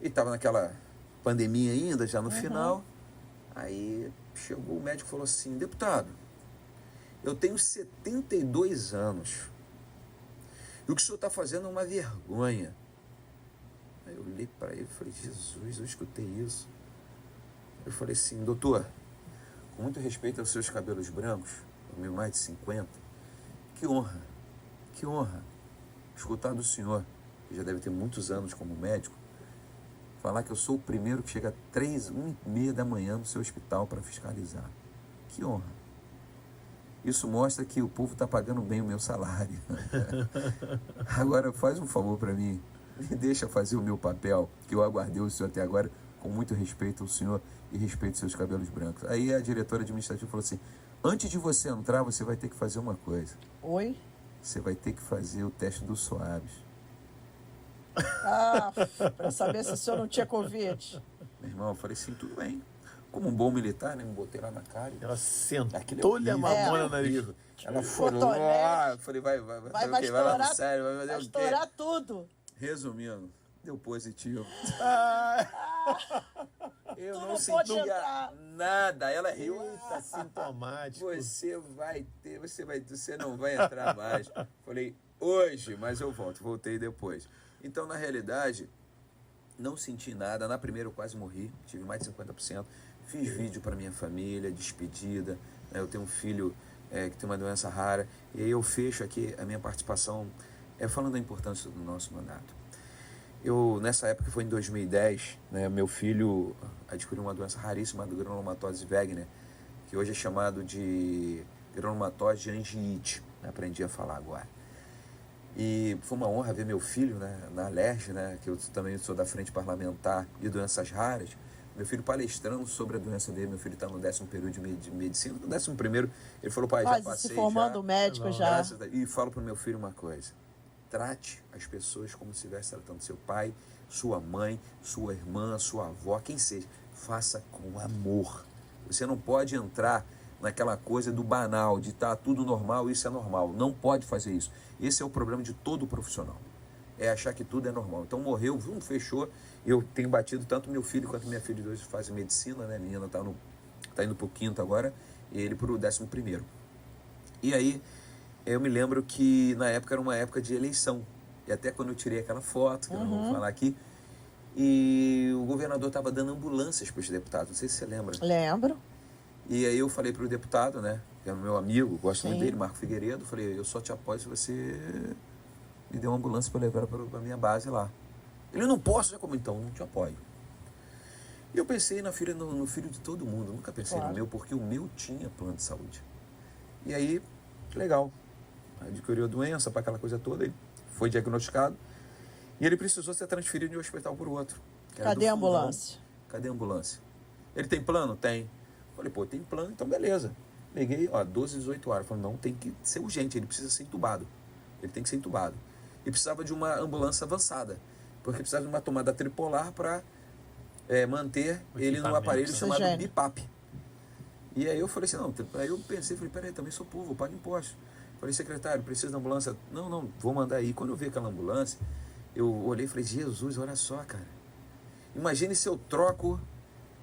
Speaker 3: e estava naquela pandemia ainda, já no final. Aí chegou o médico e falou assim, deputado, eu tenho 72 anos. E o que o senhor está fazendo é uma vergonha. Aí eu olhei para ele e falei, Jesus, eu escutei isso. Eu falei assim, doutor, com muito respeito aos seus cabelos brancos, eu tenho mais de 50, que honra escutar do senhor, que já deve ter muitos anos como médico, falar que eu sou o primeiro que chega 1h30 da manhã no seu hospital para fiscalizar. Que honra. Isso mostra que o povo está pagando bem o meu salário. Agora, faz um favor para mim. Me deixa fazer o meu papel, que eu aguardei o senhor até agora, com muito respeito ao senhor e respeito aos seus cabelos brancos. Aí a diretora administrativa falou assim, antes de você entrar, você vai ter que fazer uma coisa.
Speaker 1: Oi?
Speaker 3: Você vai ter que fazer o teste do Soares.
Speaker 1: Para saber se o senhor não tinha Covid.
Speaker 3: Meu irmão, eu falei assim, tudo bem. Como um bom militar, né? Me botei lá na cara.
Speaker 2: Ela sentou-lhe a mamona na nariz.
Speaker 3: Ela falou, eu falei, vai
Speaker 1: estourar,
Speaker 3: lá no sério,
Speaker 1: vai estourar tudo.
Speaker 3: Resumindo, deu positivo. Eu
Speaker 1: Tu
Speaker 3: não
Speaker 1: sentia
Speaker 3: nada. Ela riu.
Speaker 2: Tá sintomático.
Speaker 3: Você não vai entrar mais. Falei, hoje, mas eu voltei depois. Então, na realidade, não senti nada. Na primeira eu quase morri, tive mais de 50%. Fiz vídeo para minha família, despedida. Eu tenho um filho que tem uma doença rara. E aí eu fecho aqui a minha participação falando da importância do nosso mandato. Nessa época, foi em 2010, né, meu filho adquiriu uma doença raríssima do granulomatose Wegener, que hoje é chamado de granulomatose de angiite, né, aprendi a falar agora. E foi uma honra ver meu filho, né, na Alerj, né, que eu também sou da Frente Parlamentar de Doenças Raras, meu filho palestrando sobre a doença dele. Meu filho está no 10º período de medicina, no 11º, ele falou, pai, já passei,
Speaker 1: se formando médico já.
Speaker 3: E falo para o meu filho uma coisa: trate as pessoas como se estivesse tratando seu pai, sua mãe, sua irmã, sua avó, quem seja. Faça com amor. Você não pode entrar naquela coisa do banal, de estar tudo normal, isso é normal. Não pode fazer isso. Esse é o problema de todo profissional. É achar que tudo é normal. Então morreu, fechou. Eu tenho batido tanto meu filho quanto minha filha de hoje fazem medicina, né? A menina tá indo pro 5º agora, e ele pro 11º. E aí, eu me lembro que na época era uma época de eleição. E até quando eu tirei aquela foto, que eu não vou falar aqui, e o governador estava dando ambulâncias para os deputados. Não sei se você lembra.
Speaker 1: Lembro.
Speaker 3: E aí eu falei para o deputado, né, que é meu amigo, gosto muito dele, Marco Figueiredo, falei, eu só te apoio se você me der uma ambulância para levar para a minha base lá. Ele, não posso, já como então, não te apoio. E eu pensei no filho de todo mundo, nunca pensei no meu, porque o meu tinha plano de saúde. E aí, legal, adquiriu a doença, para aquela coisa toda, ele foi diagnosticado, e ele precisou ser transferido de um hospital para o outro.
Speaker 1: Cadê a ambulância?
Speaker 3: Cadê a ambulância? Ele tem plano? Tem. Falei, pô, tem plano, então beleza. Peguei, 12, 18 horas. Falei, não, tem que ser urgente, ele precisa ser entubado. Ele tem que ser entubado. E precisava de uma ambulância avançada, porque precisava de uma tomada tripolar para manter ele no aparelho chamado BiPAP. E aí eu falei assim, não, aí eu pensei, falei, peraí, também sou povo, eu pago imposto. Falei, secretário, preciso da ambulância. Não, vou mandar aí. Quando eu vi aquela ambulância, eu olhei e falei, Jesus, olha só, cara. Imagine se eu troco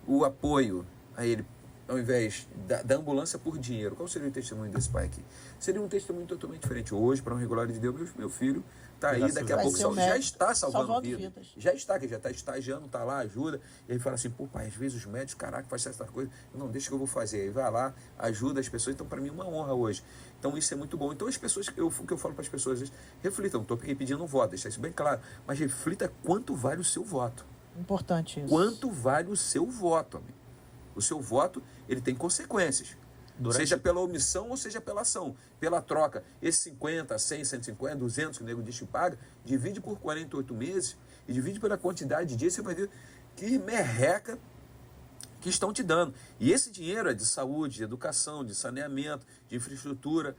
Speaker 3: o apoio a ele, ao invés da ambulância por dinheiro. Qual seria o testemunho desse pai aqui? Seria um testemunho totalmente diferente. Hoje, para um regular de Deus, meu filho está aí, daqui a pouco já está salvando vidas. Já está estagiando, está lá, ajuda. E aí fala assim, pô, pai, às vezes os médicos, caraca, faz essa coisa. Não, deixa que eu vou fazer. Aí vai lá, ajuda as pessoas. Então, para mim, é uma honra hoje. Então, isso é muito bom. Então, as pessoas, o que eu falo para as pessoas, às vezes, reflitam. Estou aqui pedindo um voto, deixar isso bem claro. Mas reflita quanto vale o seu voto.
Speaker 1: Importante isso.
Speaker 3: Quanto vale o seu voto, amigo? O seu voto, ele tem consequências. Seja pela omissão ou seja pela ação. Pela troca. Esses 50, 100, 150, 200 que o nego diz que paga, divide por 48 meses e divide pela quantidade de dias, você vai ver que merreca que estão te dando. E esse dinheiro é de saúde, de educação, de saneamento, de infraestrutura,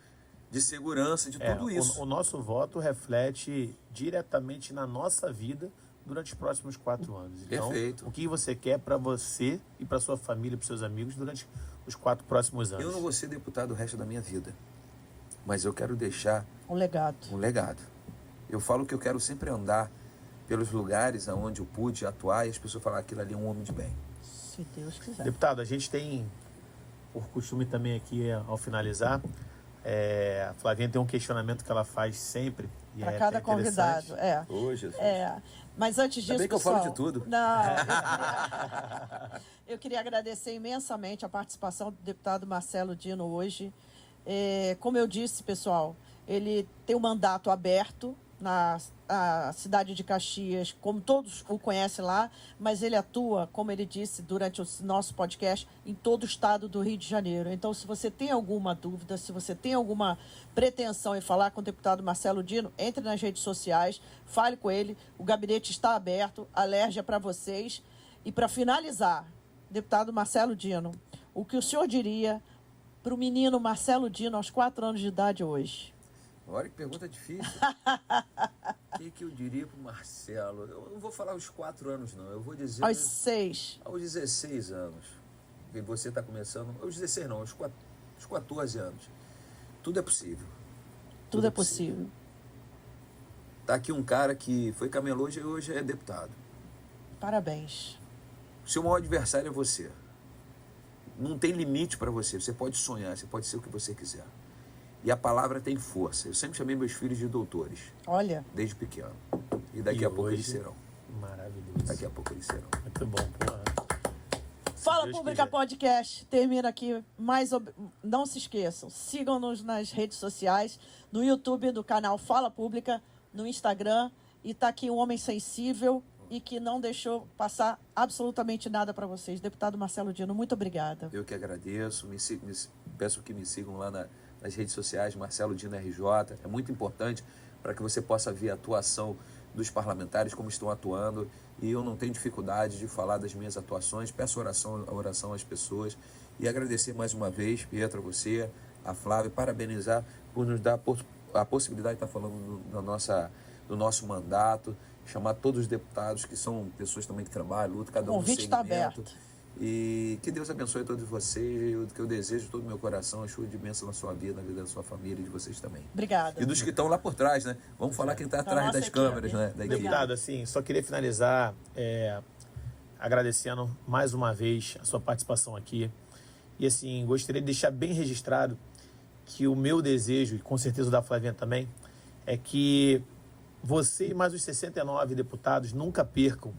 Speaker 3: de segurança, de tudo isso.
Speaker 2: O nosso voto reflete diretamente na nossa vida durante os próximos 4 anos. Então,
Speaker 3: perfeito.
Speaker 2: O que você quer para você e para sua família, para seus amigos durante os 4 próximos anos?
Speaker 3: Eu não vou ser deputado o resto da minha vida, mas eu quero deixar
Speaker 1: um legado.
Speaker 3: Eu falo que eu quero sempre andar pelos lugares onde eu pude atuar e as pessoas falam, aquilo ali é um homem de bem.
Speaker 1: Se Deus quiser.
Speaker 2: Deputado, a gente tem por costume também aqui, ao finalizar, a Flavinha tem um questionamento que ela faz sempre.
Speaker 1: Para cada convidado.
Speaker 3: Ô, Jesus.
Speaker 1: Mas antes disso,
Speaker 3: bem que
Speaker 1: pessoal,
Speaker 3: eu falo de tudo.
Speaker 1: Não, eu queria agradecer imensamente a participação do deputado Marcelo Dino hoje. Como eu disse, pessoal, ele tem um mandato aberto na cidade de Caxias, como todos o conhecem lá, mas ele atua, como ele disse durante o nosso podcast, em todo o estado do Rio de Janeiro. Então, se você tem alguma dúvida, se você tem alguma pretensão em falar com o deputado Marcelo Dino, entre nas redes sociais, fale com ele, o gabinete está aberto, a Alerj é para vocês. E para finalizar, deputado Marcelo Dino, o que o senhor diria para o menino Marcelo Dino aos 4 anos de idade hoje?
Speaker 3: Olha que pergunta difícil. O que eu diria para o Marcelo? Eu não vou falar os 4 anos, não. Eu vou dizer...
Speaker 1: Aos 6.
Speaker 3: Aos 16 anos. E você está começando... Aos 16 não, aos 14 anos. Tudo é possível.
Speaker 1: Tudo é possível.
Speaker 3: Está aqui um cara que foi camelô e hoje é deputado.
Speaker 1: Parabéns.
Speaker 3: O seu maior adversário é você. Não tem limite para você. Você pode sonhar, você pode ser o que você quiser. E a palavra tem força. Eu sempre chamei meus filhos de doutores.
Speaker 1: Olha.
Speaker 3: Desde pequeno. E daqui a pouco eles serão.
Speaker 2: Maravilhoso.
Speaker 3: Daqui a pouco eles serão.
Speaker 2: Muito bom, porra.
Speaker 1: Fala
Speaker 2: Deus
Speaker 1: Pública
Speaker 2: quiser.
Speaker 1: Podcast termina aqui. Não se esqueçam, sigam-nos nas redes sociais, no YouTube do canal Fala Pública, no Instagram. E tá aqui um homem sensível e que não deixou passar absolutamente nada para vocês. Deputado Marcelo Dino, muito obrigada.
Speaker 3: Eu que agradeço. Peço que me sigam lá nas redes sociais, Marcelo Dino RJ. É muito importante para que você possa ver a atuação dos parlamentares, como estão atuando. E eu não tenho dificuldade de falar das minhas atuações. Peço oração às pessoas. E agradecer mais uma vez, Pietra, você, a Flávia, parabenizar por nos dar a possibilidade de estar falando do nosso mandato, chamar todos os deputados, que são pessoas também que trabalham, lutam, cada um no
Speaker 1: convite
Speaker 3: segmento.
Speaker 1: está aberto.
Speaker 3: E que Deus abençoe todos vocês, o que eu desejo de todo o meu coração, é chuva de bênção na sua vida, na vida da sua família e de vocês também.
Speaker 1: Obrigada.
Speaker 3: E dos que estão lá por trás, né? Vamos falar quem está atrás
Speaker 1: nossa
Speaker 3: das
Speaker 1: equipe.
Speaker 3: câmeras, né? Da equipe.
Speaker 2: Deputado, assim, só queria finalizar agradecendo mais uma vez a sua participação aqui. E assim, gostaria de deixar bem registrado que o meu desejo, e com certeza o da Flavinha também, é que você e mais os 69 deputados nunca percam,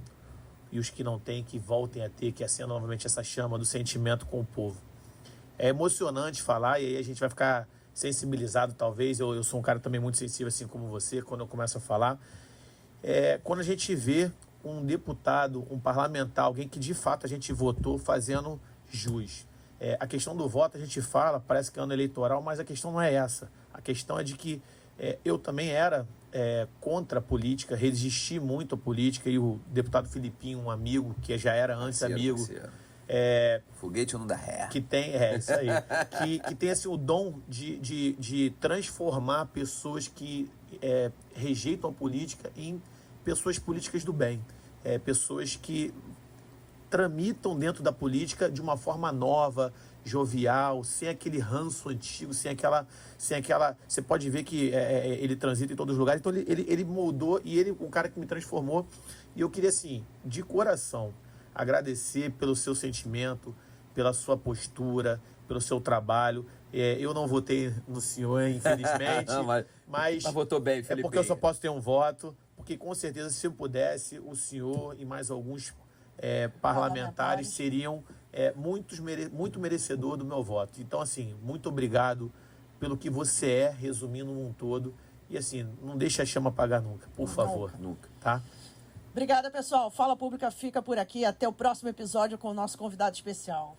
Speaker 2: e os que não têm, que voltem a ter, que acendam novamente essa chama do sentimento com o povo. É emocionante falar, e aí a gente vai ficar sensibilizado, talvez. Eu sou um cara também muito sensível, assim como você, quando eu começo a falar. Quando a gente vê um deputado, um parlamentar, alguém que de fato a gente votou fazendo jus. A questão do voto a gente fala, parece que é ano eleitoral, mas a questão não é essa. A questão é de que eu também era contra a política, resisti muito à política, e o deputado Filipinho, um amigo, que já era antes amigo,
Speaker 3: foguete não dá ré.
Speaker 2: que tem, isso aí, que tem assim, o dom de transformar pessoas que rejeitam a política em pessoas políticas do bem, pessoas que tramitam dentro da política de uma forma nova, jovial, sem aquele ranço antigo, sem aquela... Você pode ver que ele transita em todos os lugares. Então ele moldou, e ele, o cara que me transformou. E eu queria, assim, de coração, agradecer pelo seu sentimento, pela sua postura, pelo seu trabalho. Eu não votei no senhor, infelizmente,
Speaker 3: Não, mas votou bem, Felipe.
Speaker 2: porque eu só posso ter um voto, porque com certeza, se eu pudesse, o senhor e mais alguns parlamentares seriam muito merecedor do meu voto. Então, assim, muito obrigado pelo que você é, resumindo um todo. E, assim, não deixe a chama apagar nunca, por favor.
Speaker 3: Nunca.
Speaker 2: Tá?
Speaker 1: Obrigada, pessoal. Fala Pública fica por aqui. Até o próximo episódio com o nosso convidado especial.